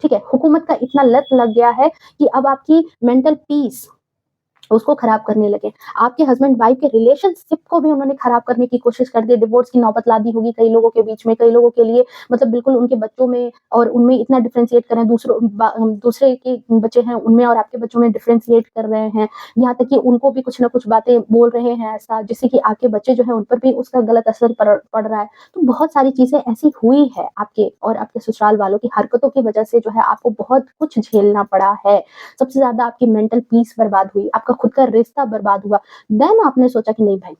ठीक है? हुकूमत का इतना लत लग गया है कि अब आपकी मेंटल पीस उसको खराब करने लगे। आपके हस्बैंड वाइफ के रिलेशनशिप को भी उन्होंने खराब करने की कोशिश कर दी, डिवोर्स की नौबत ला दी होगी कई लोगों के बीच में, कई लोगों के लिए मतलब बिल्कुल उनके बच्चों में और उनमें इतना डिफरेंशिएट कर रहे हैं, दूसरे के बच्चे हैं उनमें और आपके बच्चों में डिफरेंशिएट कर रहे हैं। यहाँ तक कि उनको भी कुछ न कुछ बातें बोल रहे हैं ऐसा जिससे कि आपके बच्चे जो हैं उन पर भी उसका गलत असर पड़ रहा है। तो बहुत सारी चीज़ें ऐसी हुई है आपके और आपके ससुराल वालों की हरकतों की वजह से जो है आपको बहुत कुछ झेलना पड़ा है। सबसे ज़्यादा आपकी मेंटल पीस बर्बाद हुई, आपका खुद का रिश्ता बर्बाद हुआ। देन आपने सोचा कि नहीं भाई,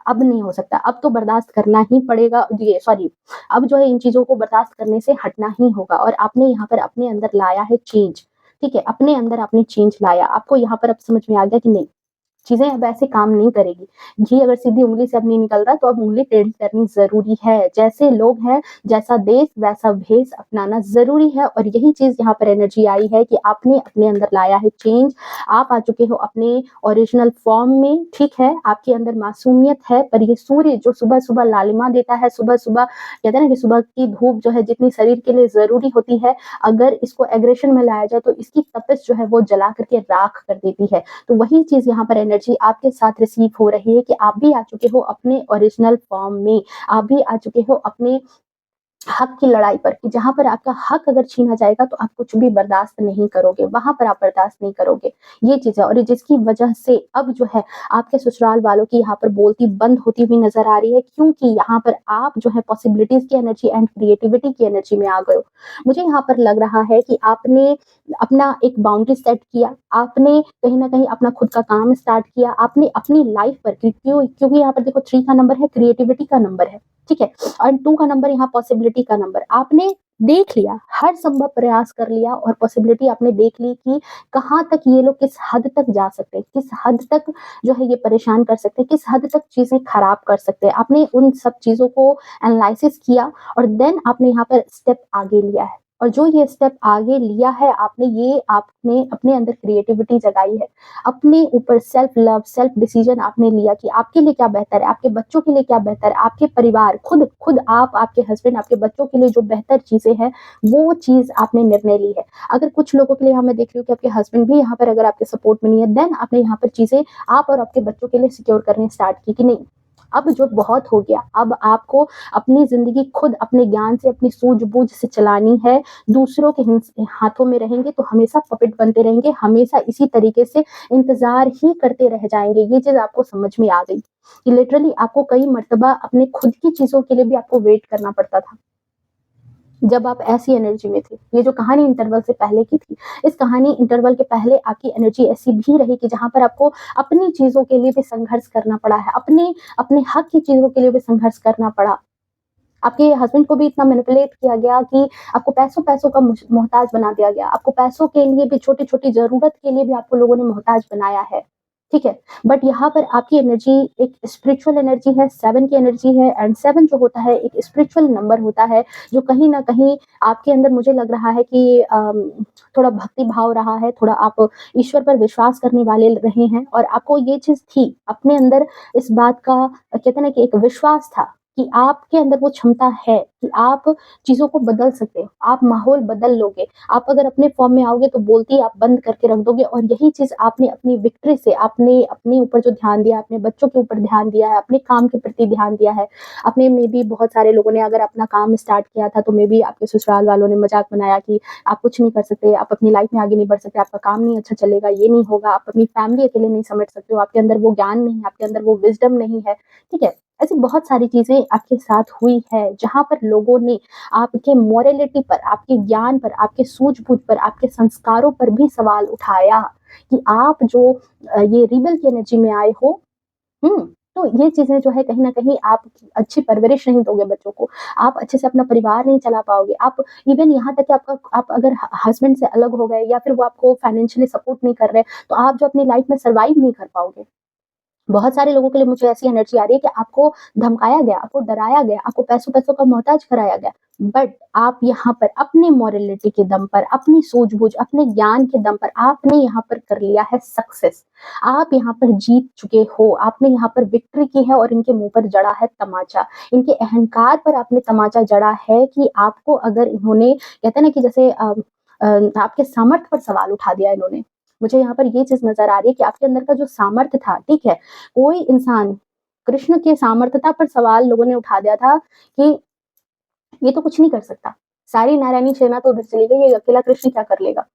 अब नहीं हो सकता, अब तो बर्दाश्त करना ही पड़ेगा ये सॉरी अब जो है इन चीज़ों को बर्दाश्त करने से हटना ही होगा और आपने यहाँ पर अपने अंदर लाया है चेंज, ठीक है? अपने अंदर आपने चेंज लाया, आपको यहाँ पर अब समझ में आ गया कि नहीं चीज़ें अब ऐसे काम नहीं करेगी। घी अगर सीधी उँगली से अब नहीं निकल रहा तो अब उँगली टेढ़ी करनी ज़रूरी है। जैसे लोग हैं, जैसा देश वैसा भेष अपनाना ज़रूरी है और यही चीज़ यहाँ पर एनर्जी आई है कि आपने अपने अंदर लाया है चेंज। आप आ चुके हो अपने ओरिजिनल फॉर्म में, ठीक है? आपके अंदर मासूमियत है पर ये सूर्य जो सुबह-सुबह लालिमा देता है, सुबह-सुबह कहते हैं ना कि सुबह की धूप जो है जितनी शरीर के लिए ज़रूरी होती है, अगर इसको एग्रेशन में लाया जाए तो इसकी तपिश जो है वो जला कर के राख कर देती है। तो वही चीज़ यहाँ पर एनर्जी आपके साथ रिसीव हो रही है कि आप भी आ चुके हो अपने ओरिजिनल फॉर्म में, आप भी आ चुके हो अपने हक की लड़ाई पर कि जहाँ पर आपका हक अगर छीना जाएगा तो आप कुछ भी बर्दाश्त नहीं करोगे, वहाँ पर आप बर्दाश्त नहीं करोगे। ये चीज़ है और जिसकी वजह से अब जो है आपके ससुराल वालों की यहाँ पर बोलती बंद होती हुई नज़र आ रही है क्योंकि यहाँ पर आप जो है पॉसिबिलिटीज़ की एनर्जी एंड क्रिएटिविटी की एनर्जी में आ गए हो। मुझे यहाँ पर लग रहा है कि आपने अपना एक बाउंड्री सेट किया, आपने कहीं न कहीं अपना खुद का काम स्टार्ट किया, आपने अपनी लाइफ़ पर क्योंकि यहाँ पर देखो 3 का नंबर है, क्रिएटिविटी का नंबर है, ठीक है? और 2 का नंबर यहाँ पॉसिबिलिटी का नंबर आपने देख लिया, हर संभव प्रयास कर लिया और पॉसिबिलिटी आपने देख ली कि कहाँ तक ये लोग किस हद तक जा सकते हैं, किस हद तक जो है ये परेशान कर सकते हैं, किस हद तक चीज़ें खराब कर सकते हैं। आपने उन सब चीज़ों को एनालाइसिस किया और देन आपने यहाँ पर स्टेप आगे लिया है। और जो ये स्टेप आगे लिया है आपने, ये आपने अपने अंदर क्रिएटिविटी जगाई है। अपने ऊपर सेल्फ लव, सेल्फ डिसीजन आपने लिया कि आपके लिए क्या बेहतर है, आपके बच्चों के लिए क्या बेहतर है, आपके परिवार, खुद खुद आप, आपके हस्बैंड, आपके बच्चों के लिए जो बेहतर चीज़ें हैं, वो चीज़ आपने निर्णय ली है। अगर कुछ लोगों के लिए यहाँ मैं देख रही हूँ कि आपके हस्बैंड भी यहाँ पर अगर आपके सपोर्ट में नहीं है, देन आपने यहाँ पर चीज़ें आप और आपके बच्चों के लिए सिक्योर करनी स्टार्ट की कि नहीं, अब जो बहुत हो गया, अब आपको अपनी ज़िंदगी खुद अपने ज्ञान से, अपनी सूझबूझ से चलानी है। दूसरों के हाथों में रहेंगे तो हमेशा पपेट बनते रहेंगे, हमेशा इसी तरीके से इंतज़ार ही करते रह जाएँगे। ये चीज़ आपको समझ में आ गई कि लिटरली आपको कई मर्तबा अपने खुद की चीज़ों के लिए भी आपको वेट करना पड़ता था। जब आप ऐसी एनर्जी में थे, ये जो कहानी इंटरवल से पहले की थी, इस कहानी इंटरवल के पहले आपकी एनर्जी ऐसी भी रही कि जहाँ पर आपको अपनी चीज़ों के लिए भी संघर्ष करना पड़ा है, अपने अपने हक की चीज़ों के लिए भी संघर्ष करना पड़ा। आपके हस्बैंड को भी इतना मैनिपुलेट किया गया कि आपको पैसों-पैसों का मोहताज बना दिया गया। आपको पैसों के लिए भी, छोटी-छोटी ज़रूरत के लिए भी आपको लोगों ने मोहताज बनाया है। ठीक है? बट यहाँ पर आपकी एनर्जी एक स्पिरिचुअल एनर्जी है, 7 की एनर्जी है, एंड 7 जो होता है एक स्पिरिचुअल नंबर होता है, जो कहीं न कहीं आपके अंदर मुझे लग रहा है कि थोड़ा भक्ति भाव रहा है, थोड़ा आप ईश्वर पर विश्वास करने वाले रहे हैं, और आपको ये चीज़ थी, अपने अंदर इस बात का कहते हैं ना कि एक विश्वास था कि आपके अंदर वो क्षमता है कि आप चीज़ों को बदल सकते हो, आप माहौल बदल लोगे। आप अगर अपने फॉर्म में आओगे तो बोलती आप बंद करके रख दोगे, और यही चीज़ आपने अपनी विक्ट्री से, आपने अपने ऊपर जो ध्यान दिया, अपने बच्चों के ऊपर ध्यान दिया है, अपने काम के प्रति ध्यान दिया है। अपने में भी बहुत सारे लोगों ने अगर अपना काम स्टार्ट किया था तो मे बी आपके ससुराल वालों ने मज़ाक बनाया कि आप कुछ नहीं कर सकते, आप अपनी लाइफ़ में आगे नहीं बढ़ सकते, आपका काम नहीं अच्छा चलेगा, ये नहीं होगा, आप अपनी फैमिली अकेले नहीं समेट सकते हो, आपके अंदर वो ज्ञान नहीं है, आपके अंदर वो विज़डम नहीं है, ठीक है? ऐसी बहुत सारी चीज़ें आपके साथ हुई है, जहाँ पर लोगों ने आपके मोरलिटी पर, आपके ज्ञान पर, आपके सूझबूझ पर, आपके संस्कारों पर भी सवाल उठाया कि आप जो ये रिबेल की एनर्जी में आए हो, हुँ, तो ये चीज़ें जो है कहीं न कहीं आप अच्छी परवरिश नहीं दोगे बच्चों को, आप अच्छे से अपना परिवार नहीं चला पाओगे, आप इवन यहाँ तक कि आपका आप अगर ह हस्बैंड से अलग हो गए या फिर वो आपको फाइनेंशियली सपोर्ट नहीं कर रहे, तो आप जो अपनी लाइफ़ में सर्वाइव नहीं कर पाओगे। बहुत सारे लोगों के लिए मुझे ऐसी एनर्जी आ रही है कि आपको धमकाया गया, आपको डराया गया, आपको पैसों-पैसों का मोहताज कराया गया। बट आप यहाँ पर अपनी मोरलिटी के दम पर, अपनी सूझबूझ, अपने ज्ञान के दम पर आपने यहाँ पर कर लिया है सक्सेस। आप यहाँ पर जीत चुके हो, आपने यहाँ पर विक्ट्री की है और इनके मुँह पर जड़ा है तमाचा। इनके अहंकार पर आपने तमाचा जड़ा है कि आपको अगर इन्होंने कहते हैं ना कि जैसे आपके सामर्थ्य पर सवाल उठा दिया इन्होंने। मुझे यहाँ पर ये चीज़ नज़र आ रही है कि आपके अंदर का जो सामर्थ्य था, ठीक है? कोई इंसान कृष्ण के सामर्थ्यता पर सवाल लोगों ने उठा दिया था कि ये तो कुछ नहीं कर सकता। सारी नारायणी सेना तो उधर चली गई, ये अकेला कृष्ण क्या कर लेगा?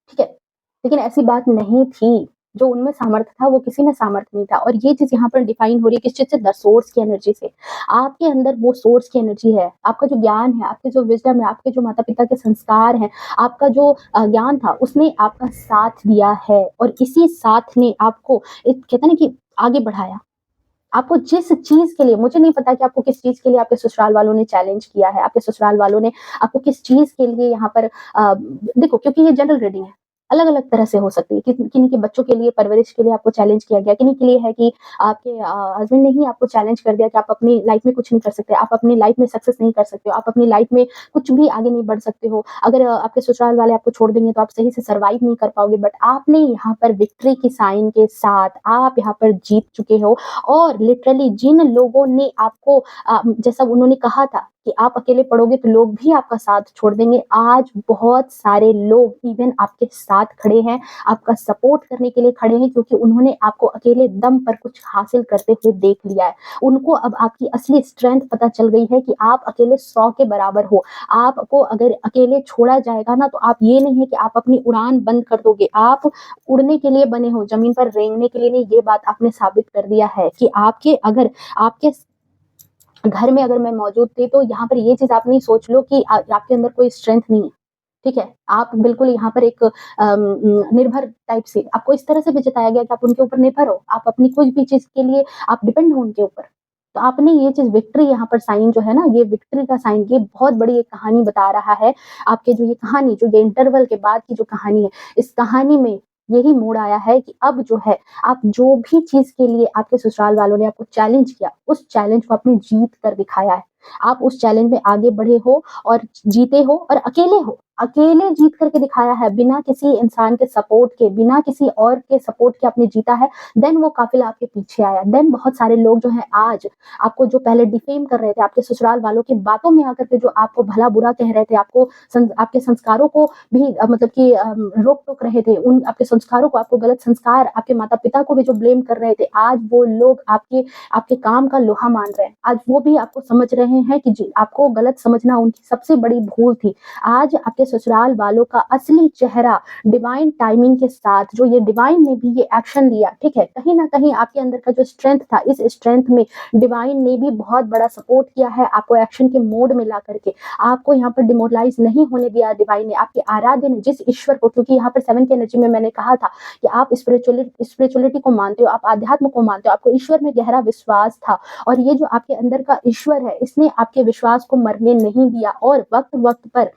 ठीक है? लेकिन ऐसी बात नहीं थी। जो उनमें सामर्थ्य था, वो किसी में सामर्थ्य नहीं था, और ये चीज़ यहाँ पर डिफाइन हो रही है किस चीज़ से? द सोर्स की एनर्जी से। आपके अंदर वो सोर्स की एनर्जी है, आपका जो ज्ञान है, आपकी जो विज़डम है, आपके जो माता-पिता के संस्कार हैं, आपका जो ज्ञान था, उसने आपका साथ दिया है, और इसी साथ ने आपको एक कहते हैं ना कि आगे बढ़ाया। आपको जिस चीज़ के लिए, मुझे नहीं पता कि आपको किस चीज़ के लिए आपके ससुराल वालों ने चैलेंज किया है, आपके ससुराल वालों ने आपको किस चीज़ के लिए यहाँ पर देखो, क्योंकि ये जनरल रीडिंग है, अलग-अलग तरह से हो सकती है। किन्हीं के बच्चों के लिए, परवरिश के लिए आपको चैलेंज किया गया, किन्हीं के लिए है कि आपके हस्बैंड ने ही आपको चैलेंज कर दिया कि आप अपनी लाइफ़ में कुछ नहीं कर सकते, आप अपनी लाइफ़ में सक्सेस नहीं कर सकते हो, आप अपनी लाइफ़ में कुछ भी आगे नहीं बढ़ सकते हो। अगर आपके ससुराल वाले आपको छोड़ देंगे तो आप सही से सर्वाइव नहीं कर पाओगे, बट आपने यहाँ पर विक्ट्री की साइन के साथ आप यहाँ पर जीत चुके हो। और लिटरली जिन लोगों ने आपको जैसा उन्होंने कहा था कि आप अकेले पड़ोगे तो लोग भी आपका साथ छोड़ देंगे, आज बहुत सारे लोग इवन आपके साथ खड़े हैं, आपका सपोर्ट करने के लिए खड़े हैं, क्योंकि उन्होंने आपको अकेले दम पर कुछ हासिल करते हुए देख लिया है। उनको अब आपकी असली स्ट्रेंथ पता चल गई है कि आप अकेले 100 के बराबर हो। आपको अगर अकेले छोड़ा जाएगा ना, तो आप ये नहीं है कि आप अपनी उड़ान बंद कर दोगे, आप उड़ने के लिए बने हो, ज़मीन पर रेंगने के लिए नहीं। ये बात आपने साबित कर दिया है कि आपके घर में अगर मैं मौजूद थी, तो यहाँ पर ये चीज़ आप नहीं सोच लो कि आपके अंदर कोई स्ट्रेंथ नहीं है, ठीक है? आप बिल्कुल यहाँ पर एक निर्भर टाइप से, आपको इस तरह से भी जताया गया कि आप उनके ऊपर निर्भर हो, आप अपनी कुछ भी चीज़ के लिए आप डिपेंड हो उनके ऊपर। तो आपने ये चीज़ विक्ट्री यहाँ पर साइन जो है ना, ये विक्ट्री का साइन, ये बहुत बड़ी एक कहानी बता रहा है। आपके जो ये कहानी, जो ये इंटरवल के बाद की जो कहानी है, इस कहानी में यही मोड़ आया है कि अब जो है, आप जो भी चीज़ के लिए आपके ससुराल वालों ने आपको चैलेंज किया, उस चैलेंज को आपने जीत कर दिखाया है। आप उस चैलेंज में आगे बढ़े हो और जीते हो, और अकेले हो। अकेले जीत करके दिखाया है, बिना किसी इंसान के सपोर्ट के, बिना किसी और के सपोर्ट के आपने जीता है, देन वो काफ़िला आपके पीछे आया। देन बहुत सारे लोग जो हैं आज आपको जो पहले डिफेम कर रहे थे, आपके ससुराल वालों की बातों में आकर के जो आपको भला-बुरा कह रहे थे, आपके संस्कारों को भी मतलब कि रोक-टोक रहे थे, उन आपके संस्कारों को, आपको गलत संस्कार, आपके माता-पिता को भी जो ब्लेम कर रहे थे, आज वो लोग आपके आपके काम का लोहा मान रहे हैं। आज वो भी आपको समझ रहे हैं कि जी, आपको गलत समझना उनकी सबसे बड़ी भूल थी। आज आपके ससुराल वालों का असली चेहरा डिवाइन टाइमिंग के साथ जो ये डिवाइन ने भी ये एक्शन लिया, ठीक है? कहीं न कहीं आपके अंदर का जो स्ट्रेंथ था, इस स्ट्रेंथ में डिवाइन ने भी बहुत बड़ा सपोर्ट किया है, आपको एक्शन के मोड में ला करके। आपको यहाँ पर डिमोरलाइज़ नहीं होने दिया डिवाइन ने, आपके आराध्य ने जिस ईश्वर को, क्योंकि यहाँ पर 7 की एनर्जी में मैंने कहा था कि आप स्पिरिचुअलिटी को मानते हो, आप अध्यात्म को मानते हो, आपको ईश्वर में गहरा विश्वास था और ये जो आपके अंदर का ईश्वर है, इसने आपके विश्वास को मरने नहीं दिया और वक़्त-वक़्त पर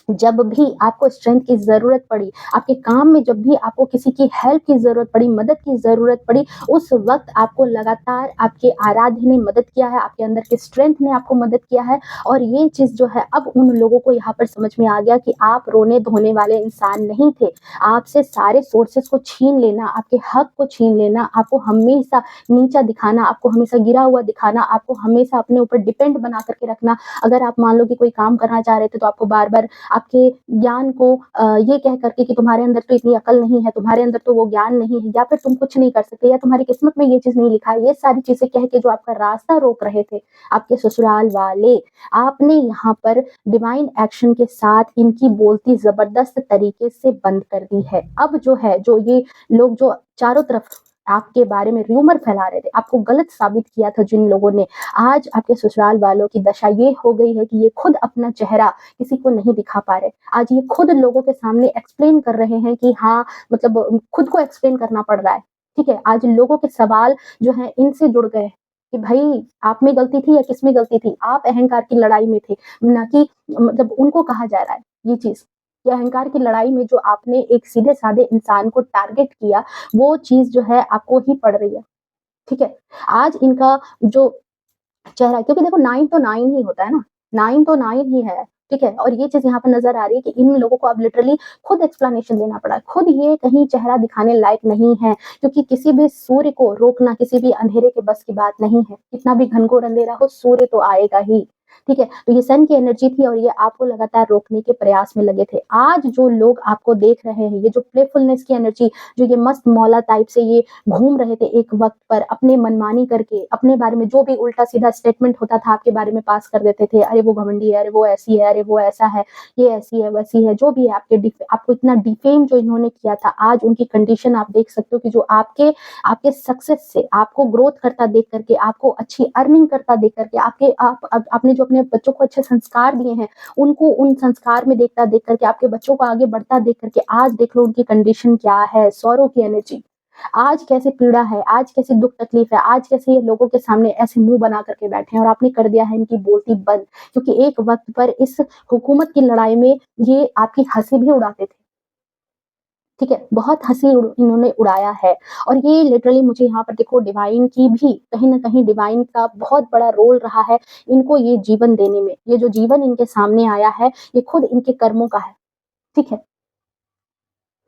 जब भी आपको स्ट्रेंथ की ज़रूरत पड़ी, आपके काम में जब भी आपको किसी की हेल्प की ज़रूरत पड़ी, मदद की ज़रूरत पड़ी, उस वक़्त आपको लगातार आपके आराध्य ने मदद किया है, आपके अंदर के स्ट्रेंथ ने आपको मदद किया है और ये चीज़ जो है अब उन लोगों को यहाँ पर समझ में आ गया कि आप रोने-धोने वाले इंसान नहीं थे। आपसे सारे सोर्सेज़ को छीन लेना, आपके हक को छीन लेना, आपको हमेशा नीचा दिखाना, आपको हमेशा गिरा हुआ दिखाना, आपको हमेशा अपने ऊपर डिपेंड बना कर के रखना। अगर आप मान लो कि कोई काम करना चाह रहे थे तो आपको बार-बार आपके ज्ञान को ये कह करके कि तुम्हारे अंदर तो इतनी अकल नहीं है, तुम्हारे अंदर तो वो ज्ञान नहीं है या फिर तुम कुछ नहीं कर सकते या तुम्हारी किस्मत में ये चीज़ नहीं लिखा है, ये सारी चीज़ें कह के जो आपका रास्ता रोक रहे थे, आपके ससुराल वाले, आपने यहाँ पर डिवाइन एक्शन के साथ इनकी बोलती ज़बरदस्त तरीके से बंद कर दी है। अब जो है, जो ये लोग जो चारों तरफ आपके बारे में र्यूमर फैला रहे थे, आपको गलत साबित किया था जिन लोगों ने, आज आपके ससुराल वालों की दशा ये हो गई है कि ये खुद अपना चेहरा किसी को नहीं दिखा पा रहे। आज ये खुद लोगों के सामने एक्सप्लेन कर रहे हैं कि हाँ, मतलब खुद को एक्सप्लेन करना पड़ रहा है, ठीक है? आज लोगों के सवाल जो हैं इनसे जुड़ गए कि भई आप में गलती थी या किसमें गलती थी? आप अहंकार की लड़ाई में थे, ना कि मतलब उनको कहा जा रहा है ये चीज़। ये अहंकार की लड़ाई में जो आपने एक सीधे-साधे इंसान को टारगेट किया, वो चीज़ जो है आपको ही पड़ रही है, ठीक है? आज इनका जो चेहरा, क्योंकि देखो 9 तो 9 ही होता है ना, 9 तो 9 ही है, ठीक है? और ये चीज़ यहाँ पर नज़र आ रही है कि इन लोगों को अब लिटरली खुद एक्सप्लेनेशन देना पड़ा है, खुद ये कहीं चेहरा दिखाने लायक नहीं है, क्योंकि किसी भी सूर्य को रोकना किसी भी अंधेरे के बस की बात नहीं है, कितना भी घनघोर अंधेरा हो सूर्य तो आएगा ही, ठीक है? तो ये सन की एनर्जी थी और ये आपको लगातार रोकने के प्रयास में लगे थे। आज जो लोग आपको देख रहे हैं, ये जो प्लेफुलनेस की एनर्जी, जो ये मस्त मौला टाइप से ये घूम रहे थे एक वक़्त पर अपने मनमानी करके, अपने बारे में जो भी उल्टा-सीधा स्टेटमेंट होता था आपके बारे में पास कर देते थे। अरे वो घमंडी है, अरे वो ऐसी है, अरे वो ऐसा है, ये ऐसी है, वैसी है, जो भी है आपको इतना डिफेम जो इन्होंने किया था, आज उनकी कंडीशन आप देख सकते हो कि जो आपके आपके सक्सेस से, आपको ग्रोथ करता देख कर के, आपको अच्छी अर्निंग करता देख कर के, आपने जो अपने बच्चों को अच्छे संस्कार दिए हैं, उनको उन संस्कार में देखता देख कर के, आपके बच्चों को आगे बढ़ता देख कर के, आज देख लो उनकी कंडीशन क्या है, सौरों की एनर्जी। आज कैसे पीड़ा है, आज कैसी दुःख तकलीफ है, आज कैसे ये लोगों के सामने ऐसे मुँह बना करके बैठे हैं और आपने कर दिया है इनकी बोलती बंद। क्योंकि एक वक़्त पर इस हुकूमत की लड़ाई में ये आपकी हँसी भी उड़ाते थे, ठीक है? बहुत हँसी इन्होंने उड़ाया है और ये लिटरली मुझे यहाँ पर देखो डिवाइन की भी कहीं न कहीं डिवाइन का बहुत बड़ा रोल रहा है, इनको ये जीवन देने में। ये जो जीवन इनके सामने आया है, ये खुद इनके कर्मों का है, ठीक है?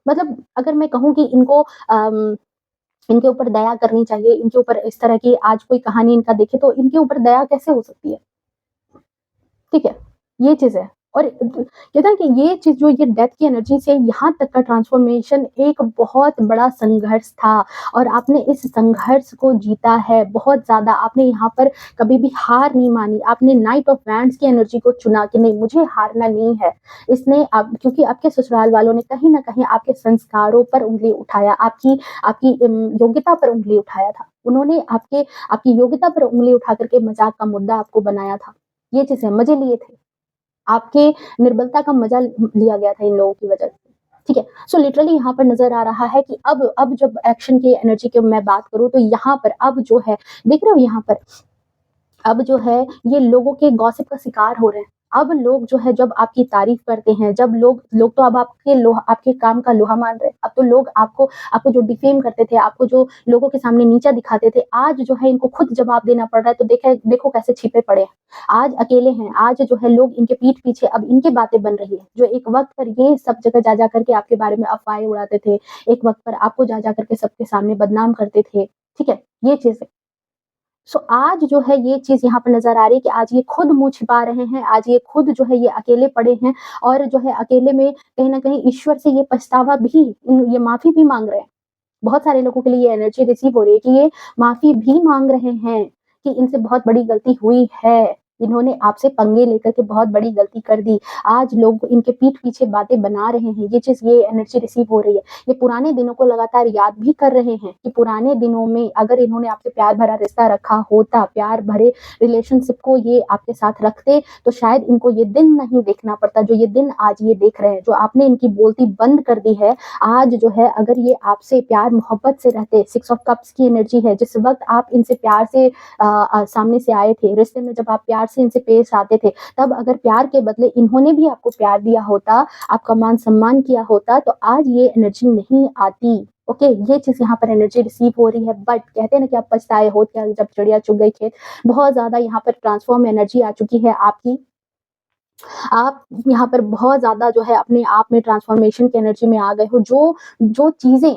मतलब अगर मैं कहूँ कि इनके ऊपर दया करनी चाहिए, इनके ऊपर इस तरह की आज कोई कहानी इनका देखे तो इनके ऊपर दया कैसे हो सकती है? ठीक है? ये चीज़ है और कहते हैं कि ये चीज़ जो ये डेथ की एनर्जी से यहाँ तक का ट्रांसफ़ॉर्मेशन एक बहुत बड़ा संघर्ष था और आपने इस संघर्ष को जीता है बहुत ज़्यादा। आपने यहाँ पर कभी भी हार नहीं मानी। आपने नाइट ऑफ वैंड्स की एनर्जी को चुना कि नहीं मुझे हारना नहीं है। इसने आप क्योंकि आपके ससुराल वालों ने कहीं न कहीं आपके संस्कारों पर उँगली उठाया, आपकी आपकी योग्यता पर उँगली उठाया था। उन्होंने आपकी योग्यता पर उँगली उठा कर के मज़ाक का मुद्दा आपको बनाया था। ये चीज़ है, मज़े लिए थे। आपके निर्बलता का मज़ा लिया गया था इन लोगों की वज़ह से, ठीक है? सो लिटरली यहाँ पर नज़र आ रहा है कि अब जब एक्शन की एनर्जी की मैं बात करूँ तो यहाँ पर अब जो है देख रहे हो यहाँ पर अब जो है ये लोगों के गॉसिप का शिकार हो रहे हैं। अब लोग जो है जब आपकी तारीफ़ करते हैं, जब लोग लोग तो अब आपके काम का लोहा मान रहे हैं। अब तो लोग आपको आपको जो डिफ़ेम करते थे, आपको जो लोगों के सामने नीचा दिखाते थे, आज जो है इनको खुद जवाब देना पड़ रहा है, तो देखो कैसे छिपे पड़े हैं। आज अकेले हैं, आज जो है लोग इनके पीठ पीछे अब इनकी बातें बन रही हैं, जो एक वक़्त पर ये सब जगह जा कर के आपके बारे में अफ़वाहें उड़ाते थे, एक वक़्त पर आपको जा कर के सबके सामने बदनाम करते थे, ठीक है? ये चीज़ें। सो आज जो है ये चीज़ यहाँ पर नज़र आ रही है कि आज ये खुद मुँह छिपा रहे हैं, आज ये खुद जो है ये अकेले पड़े हैं और जो है अकेले में कहीं न कहीं ईश्वर से ये पछतावा भी ये माफ़ी भी माँग रहे हैं। बहुत सारे लोगों के लिए ये एनर्जी रिसीव हो रही है कि ये माफ़ी भी माँग रहे हैं कि इनसे बहुत बड़ी गलती हुई है। इन्होंने आपसे पंगे लेकर के बहुत बड़ी गलती कर दी। आज लोग इनके पीठ पीछे बातें बना रहे हैं। ये चीज़ ये एनर्जी रिसीव हो रही है। ये पुराने दिनों को लगातार याद भी कर रहे हैं कि पुराने दिनों में अगर इन्होंने आपसे प्यार भरा रिश्ता रखा होता, प्यार भरे रिलेशनशिप को ये आपके साथ रखते, तो शायद इनको ये दिन नहीं देखना पड़ता, जो ये दिन आज ये देख रहे हैं। जो आपने इनकी बोलती बंद कर दी है, आज जो है अगर ये आपसे प्यार मोहब्बत से रहते, 6 ऑफ कप्स की एनर्जी है, जिस वक़्त आप इनसे प्यार से सामने से आए थे, रिश्ते में जब आप प्यार से इनसे पेश आते थे, तब अगर प्यार के बदले इन्होंने भी आपको प्यार दिया होता, आपका मान-सम्मान किया होता, तो आज ये एनर्जी नहीं आती। ओके, ये चीज़ यहाँ पर एनर्जी रिसीव हो रही है, बट कहते हैं ना कि आप पछताए हो क्या जब चिड़िया चुग गई खेत। बहुत ज़्यादा यहाँ पर ट्रांसफ़ॉर्म एनर्जी आ चुकी है आपकी। आप यहाँ पर बहुत ज़्यादा जो है अपने आप में ट्रांसफ़ॉर्मेशन की एनर्जी में आ गए हो। जो जो चीज़ें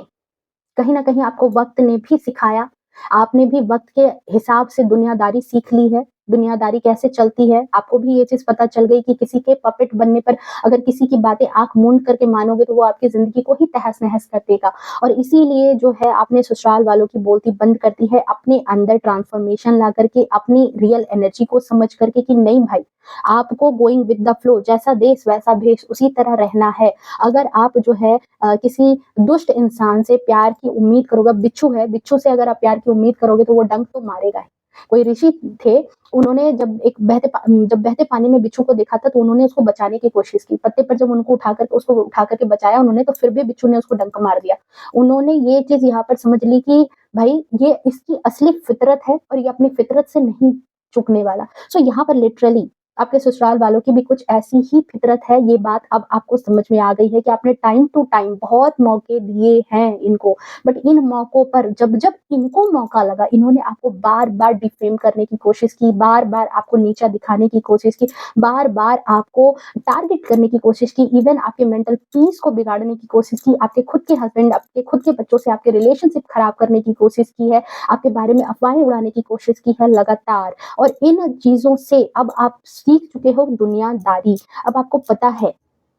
कहीं न कहीं आपको वक़्त ने भी सिखाया। आपने भी वक़्त के हिसाब से दुनियादारी सीख ली है। दुनियादारी कैसे चलती है, आपको भी ये चीज़ पता चल गई कि किसी के पपेट बनने पर अगर किसी की बातें आँख मूंद करके मानोगे तो वो आपकी ज़िंदगी को ही तहस-नहस कर देगा। और इसीलिए जो है आपने ससुराल वालों की बोलती बंद कर दी है, अपने अंदर ट्रांसफ़ॉर्मेशन ला कर के, अपनी रियल एनर्जी को समझ कर के कि नहीं भाई, आपको गोइंग विद द फ्लो, जैसा देश वैसा भेष, उसी तरह रहना है। अगर आप जो है किसी दुष्ट इंसान से प्यार की उम्मीद करोगे, अब बिच्छू है, बिच्छू से अगर आप प्यार की उम्मीद करोगे तो वो डंक तो मारेगा ही। कोई ऋषि थे, उन्होंने जब बहते पानी में बिच्छू को देखा था तो उन्होंने उसको बचाने की कोशिश की। पत्ते पर जब उसको उठा कर के बचाया उन्होंने, तो फिर भी बिच्छू ने उसको डंक मार दिया। उन्होंने ये चीज़ यहाँ पर समझ ली कि भाई ये इसकी असली फितरत है और ये अपनी फितरत से नहीं चूकने वाला। सो यहाँ पर लिटरली आपके ससुराल वालों की भी कुछ ऐसी ही फितरत है, ये बात अब आपको समझ में आ गई है कि आपने टाइम टू टाइम बहुत मौके दिए हैं इनको, बट इन मौकों पर जब-जब इनको मौका लगा, इन्होंने आपको बार-बार डिफेम करने की कोशिश की, बार-बार आपको नीचा दिखाने की कोशिश की, बार-बार आपको टारगेट करने की कोशिश की, इवन आपके मेंटल पीस को बिगाड़ने की कोशिश की, आपके खुद के हस्बैंड, आपके खुद के बच्चों से आपके रिलेशनशिप खराब करने की कोशिश की है, आपके बारे में अफ़वाहें उड़ाने की कोशिश की है लगातार। और इन चीज़ों से अब आप सीख चुके हो दुनियादारी। अब आपको पता है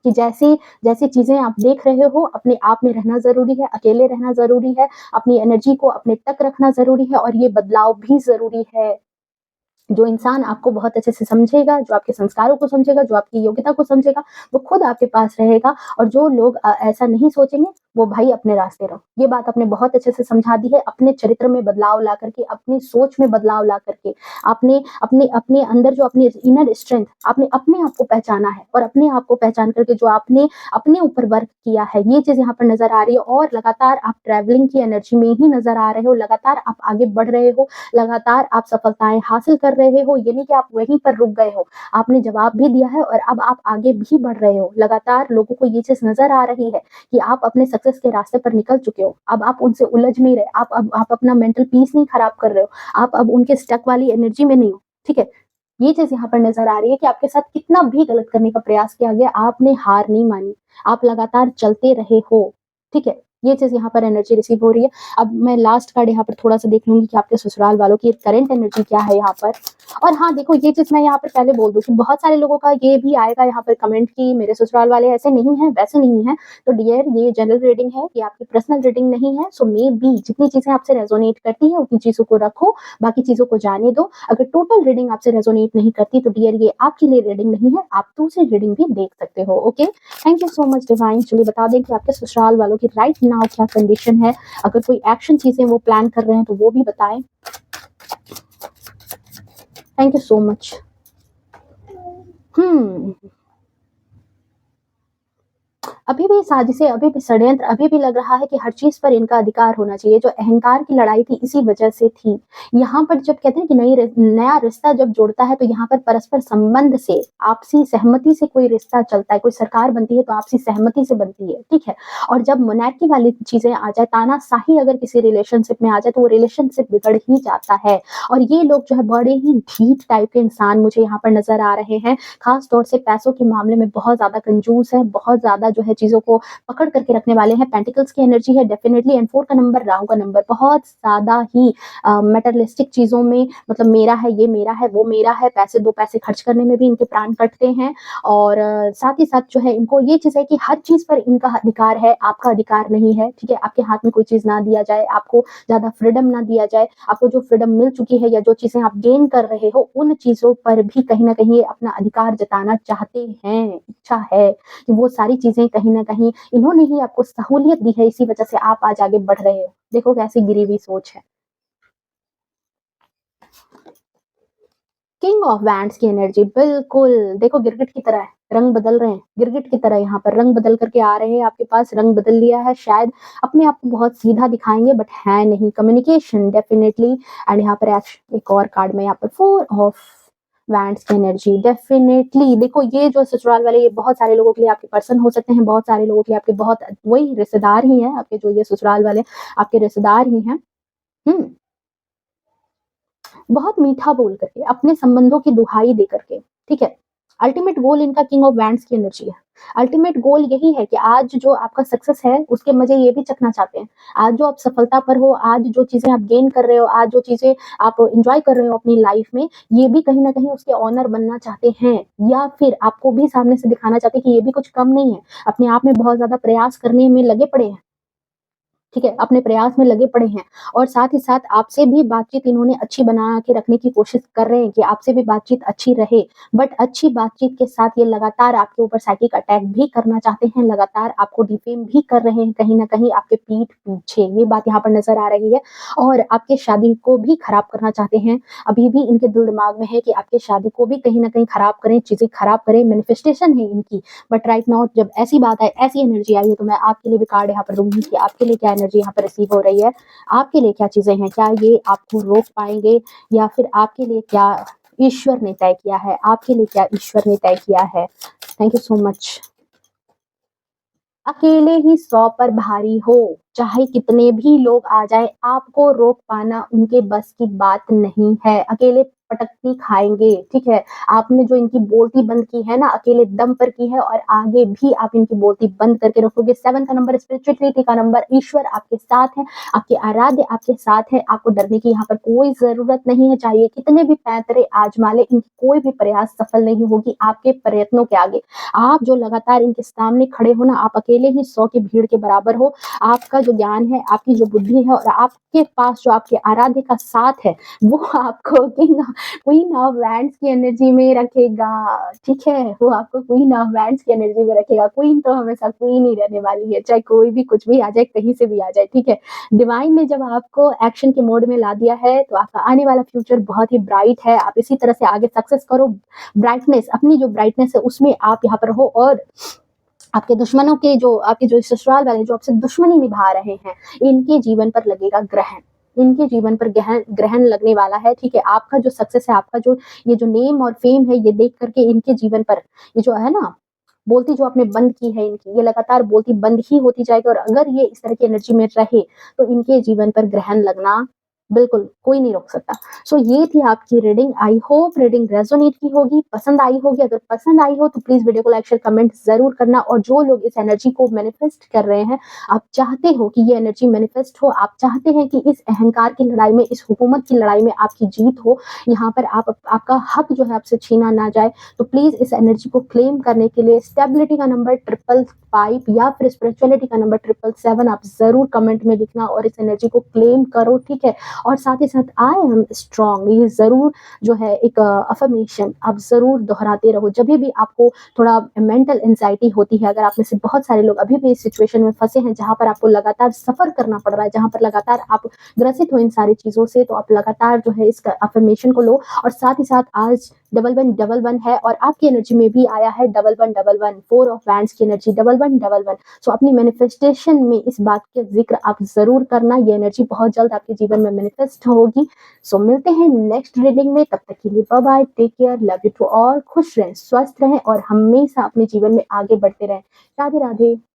कि जैसे जैसी चीज़ें आप देख रहे हो, अपने आप में रहना ज़रूरी है, अकेले रहना ज़रूरी है, अपनी एनर्जी को अपने तक रखना ज़रूरी है और ये बदलाव भी ज़रूरी है। जो इंसान आपको बहुत अच्छे से समझेगा, जो आपके संस्कारों को समझेगा, जो आपकी योग्यता को समझेगा, वो खुद आपके पास रहेगा और जो लोग ऐसा नहीं सोचेंगे, वो भाई अपने रास्ते रहो। ये बात आपने बहुत अच्छे से समझा दी है, अपने चरित्र में बदलाव ला करके, अपनी सोच में बदलाव ला करके, आपने अपने अपने अंदर जो अपनी इनर स्ट्रेंथ आपने अपने आप को पहचाना है और अपने आप को पहचान करके जो आपने अपने ऊपर वर्क किया है, ये चीज़ यहाँ पर नज़र आ रही है और लगातार आप ट्रैवलिंग की एनर्जी में ही नज़र आ रहे हो, लगातार आप आगे बढ़ रहे हो, लगातार आप सफलताएँ हासिल कर रहे हो, ये नहीं कि आप वहीं पर रुक गए हो। आपने जवाब भी दिया है और अब आप आगे भी बढ़ रहे हो। लगातार लोगों को ये चीज़ नज़र आ रही है कि आप अपने सक्सेस के रास्ते पर निकल चुके हो। अब आप उनसे उलझ नहीं रहे, आप अपना मेंटल पीस नहीं खराब कर रहे हो। आप अब उनके स्टक वाली एनर्जी में नहीं हो, ठीक है? ये चीज़ यहाँ पर नज़र आ रही है कि आपके साथ कितना भी गलत करने का प्रयास किया गया, आपने हार नहीं मानी। आप लगातार चलते रहे हो, ठीक है? ये चीज़ यहाँ पर एनर्जी रिसीव हो रही है। अब मैं लास्ट कार्ड यहाँ पर थोड़ा-सा देख लूँगी कि आपके ससुराल वालों की करंट एनर्जी क्या है यहाँ पर। और हाँ, देखो ये चीज़ मैं यहाँ पर पहले बोल दूँ कि बहुत सारे लोगों का ये भी आएगा यहाँ पर कमेंट कि मेरे ससुराल वाले ऐसे नहीं हैं, वैसे नहीं हैं। तो डियर ये जनरल रीडिंग है, ये आपकी पर्सनल रीडिंग नहीं है। सो मे बी जितनी चीज़ें आपसे रेज़ोनेट करती हैं, उतनी चीज़ों को रखो, बाकी चीज़ों को जाने दो। अगर टोटल रीडिंग आपसे रेज़ोनेट नहीं करती तो डियर ये आपके लिए रीडिंग नहीं है, आप दूसरी रीडिंग भी देख सकते हो, okay? Thank you so much divine. चलिए बता दें कि आपके ससुराल वालों की राइट नाउ क्या कंडीशन है? अगर कोई एक्शन चीज़ें वो प्लान कर रहे हैं तो वो भी बताएँ। Thank you so much. अभी भी साजिशें, अभी भी षड्यंत्र, अभी भी लग रहा है कि हर चीज़ पर इनका अधिकार होना चाहिए। जो अहंकार की लड़ाई थी इसी वजह से थी। यहाँ पर जब कहते हैं कि नया रिश्ता जब जुड़ता है तो यहाँ पर परस्पर संबंध से, आपसी सहमति से कोई रिश्ता चलता है, कोई सरकार बनती है तो आपसी सहमति से बनती है, ठीक है? और जब मोनैर्की वाली चीज़ें आ जाए, तानाशाही अगर किसी रिलेशनशिप में आ जाए तो वो रिलेशनशिप बिगड़ ही जाता है। और ये लोग जो है बड़े ही ढीठ टाइप के इंसान मुझे यहाँ पर नज़र आ रहे हैं। खास तौर से पैसों के मामले में बहुत ज़्यादा कंजूस है, बहुत ज़्यादा जो है चीज़ों को पकड़ करके रखने वाले हैं। पेंटिकल्स की एनर्जी है डेफिनिटली, एंड 4 का नंबर, राहु का नंबर, बहुत ज़्यादा ही मटेरियलिस्टिक चीज़ों में, मतलब मेरा है, ये मेरा है, वो मेरा है, पैसे 2 पैसे खर्च करने में भी इनके प्राण कटते हैं। और साथ ही साथ जो है इनको ये चीज़ है कि हर चीज़ पर इनका अधिकार है, आपका अधिकार नहीं है, ठीक है? आपके हाथ में कोई चीज़ ना दिया जाए, आपको ज़्यादा फ्रीडम ना दिया जाए, आपको जो फ्रीडम मिल चुकी है या जो चीज़ें आप गेन कर रहे हो, उन चीज़ों पर भी कहीं न कहीं ये अपना अधिकार जताना चाहते हैं, इच्छा है कि वो सारी चीज़ें कहीं न कहीं इन्होंने ही आपको सहूलियत दी है, इसी वजह से आप आज आगे बढ़ रहे हो। देखो कैसी गिरी हुई सोच है। किंग ऑफ वैंड्स की एनर्जी बिल्कुल, देखो गिरगिट की तरह है, रंग बदल रहे हैं, गिरगिट की तरह यहाँ पर रंग बदल करके आ रहे हैं आपके पास, रंग बदल लिया है, शायद अपने आप को बहुत सीधा दिखाएँगे बट है नहीं, कम्युनिकेशन डेफिनिटली। एंड यहाँ पर एक और कार्ड में यहाँ पर 4 ऑफ वैंड्स की एनर्जी डेफिनिटली। देखो ये जो ससुराल वाले, ये बहुत सारे लोगों के लिए आपके पर्सन हो सकते हैं, बहुत सारे लोगों के लिए आपके बहुत वही रिश्तेदार ही हैं, आपके जो ये ससुराल वाले आपके रिश्तेदार ही हैं। हुँ। बहुत मीठा बोल करके, अपने संबंधों की दुहाई दे करके, ठीक है? अल्टीमेट गोल इनका किंग ऑफ वैंड्स की एनर्जी है। अल्टीमेट गोल यही है कि आज जो आपका सक्सेस है, उसके मज़े ये भी चखना चाहते हैं। आज जो आप सफलता पर हो, आज जो चीज़ें आप गेन कर रहे हो, आज जो चीज़ें आप एन्जॉय कर रहे हो अपनी लाइफ़ में, ये भी कहीं न कहीं उसके ओनर बनना चाहते हैं, या फिर आपको भी सामने से दिखाना चाहते हैं कि ये भी कुछ कम नहीं है। अपने आप में बहुत ज़्यादा प्रयास करने में लगे पड़े हैं। ठीक है, अपने प्रयास में लगे पड़े हैं, और साथ ही साथ आपसे भी बातचीत इन्होंने अच्छी बना के रखने की कोशिश कर रहे हैं कि आपसे भी बातचीत अच्छी रहे। बट अच्छी बातचीत के साथ ये लगातार आपके ऊपर साइकिक अटैक भी करना चाहते हैं, लगातार आपको डिफेम भी कर रहे हैं कहीं न कहीं आपके पीठ पीछे, ये बात यहाँ पर नज़र आ रही है। और आपके शादी को भी खराब करना चाहते हैं। अभी भी इनके दिल-दिमाग में है कि आपकी शादी को भी कहीं न कहीं खराब करें, चीज़ें खराब करें, मैनिफेस्टेशन है इनकी। बट राइट नाउ जब ऐसी बात आई, ऐसी एनर्जी आई है, तो मैं आपके लिए भी कार्ड यहाँ पर दूँगी कि आपके लिए क्या एनर्जी यहाँ पर रिसीव हो रही है, आपके लिए क्या चीज़ें हैं, क्या ये आपको रोक पाएँगे, या फिर आपके लिए क्या ईश्वर ने तय किया है, आपके लिए क्या ईश्वर ने तय किया है। Thank you so much. अकेले ही 100 पर भारी हो, चाहे कितने भी लोग आ जाएँ, आपको रोक पाना उनके बस की बात नहीं है। अकेले पटकनी खाएँगे, ठीक है? आपने जो इनकी बोलती बंद की है ना, अकेले दम पर की है, और आगे भी आप इनकी बोलती बंद करके रखोगे। 7 का नंबर, स्पिरिचुअलिटी का नंबर, ईश्वर आपके साथ हैं, आपके आराध्य आपके साथ हैं, आपको डरने की यहाँ पर कोई ज़रूरत नहीं है। चाहे कितने भी पैंतरे आज़मा लें, इनकी कोई भी प्रयास सफल नहीं होगी आपके प्रयत्नों के आगे। आप जो लगातार इनके सामने खड़े हो ना, आप अकेले ही 100 की भीड़ के बराबर हो। आपका जो ज्ञान है, आपकी जो बुद्धि है, और आपके पास जो आपके आराध्य का साथ है, वो आपको क्वीन ऑफ वैंड्स की एनर्जी में रखेगा, ठीक है? वो आपको क्वीन ऑफ वैंड्स की एनर्जी में रखेगा। क्वीन तो हमेशा क्वीन ही रहने वाली है, चाहे कोई भी कुछ भी आ जाए, कहीं से भी आ जाए, ठीक है? डिवाइन ने जब आपको एक्शन के मोड में ला दिया है, तो आपका आने वाला फ्यूचर बहुत ही ब्राइट है। आप इसी तरह से आगे सक्सेस करो। ब्राइटनेस, अपनी जो ब्राइटनेस है उसमें आप यहाँ पर हो, और आपके दुश्मनों के जो, आपके जो ससुराल वाले जो आपसे दुश्मनी निभा रहे हैं, इनके जीवन पर लगेगा ग्रहण। इनके जीवन पर गहन ग्रहण लगने वाला है, ठीक है? आपका जो सक्सेस है, आपका जो ये जो नेम और फेम है, ये देख कर के इनके जीवन पर, ये जो है ना, बोलती जो आपने बंद की है इनकी, ये लगातार बोलती बंद ही होती जाएगी, और अगर ये इस तरह की एनर्जी में रहे, तो इनके जीवन पर ग्रहण लगना बिल्कुल कोई नहीं रोक सकता। सो ये थी आपकी reading. I hope reading resonate की होगी, पसंद आई होगी। अगर पसंद आई हो तो प्लीज़ वीडियो को लाइक, शेयर, कमेंट ज़रूर करना। और जो लोग इस एनर्जी को मैनिफेस्ट कर रहे हैं, आप चाहते हो कि ये एनर्जी मैनिफेस्ट हो, आप चाहते हैं कि इस अहंकार की लड़ाई में, इस हुकूमत की लड़ाई में आपकी जीत हो, यहाँ पर आपका हक जो है आपसे छीना ना जाए, तो प्लीज़ इस एनर्जी को क्लेम करने के लिए स्टेबिलिटी का नंबर 555 या फिर स्पिरिचुअलिटी का नंबर 777 आप ज़रूर कमेंट में लिखना, और इस एनर्जी को क्लेम करो, ठीक है? और साथ ही साथ आई एम स्ट्रांग, ये ज़रूर जो है एक अफ़र्मेशन आप ज़रूर दोहराते रहो। जभी भी आपको थोड़ा मेंटल एंग्ज़ायटी होती है, अगर आप में से बहुत सारे लोग अभी भी इस सिचुएशन में फँसे हैं, जहाँ पर आपको लगातार सफ़र करना पड़ रहा है, जहाँ पर लगातार आप ग्रसित हो इन सारी चीज़ों से, तो आप लगातार जो है इस अफ़र्मेशन को लो, और साथ ही साथ आज डबल वन है और आपकी एनर्जी में भी आया है double one, four of wands की एनर्जी डबल वन। सो अपनी मैनिफेस्टेशन में इस बात का जिक्र आप जरूर करना, ये एनर्जी बहुत जल्द आपके जीवन में मैनिफेस्ट होगी। सो मिलते हैं नेक्स्ट रीडिंग में, तब तक के लिए bye bye, take care, love you to all, खुश रहें, स्वस्थ रहें और हमेशा अपने जीवन में आगे बढ़ते रहें। राधे राधे।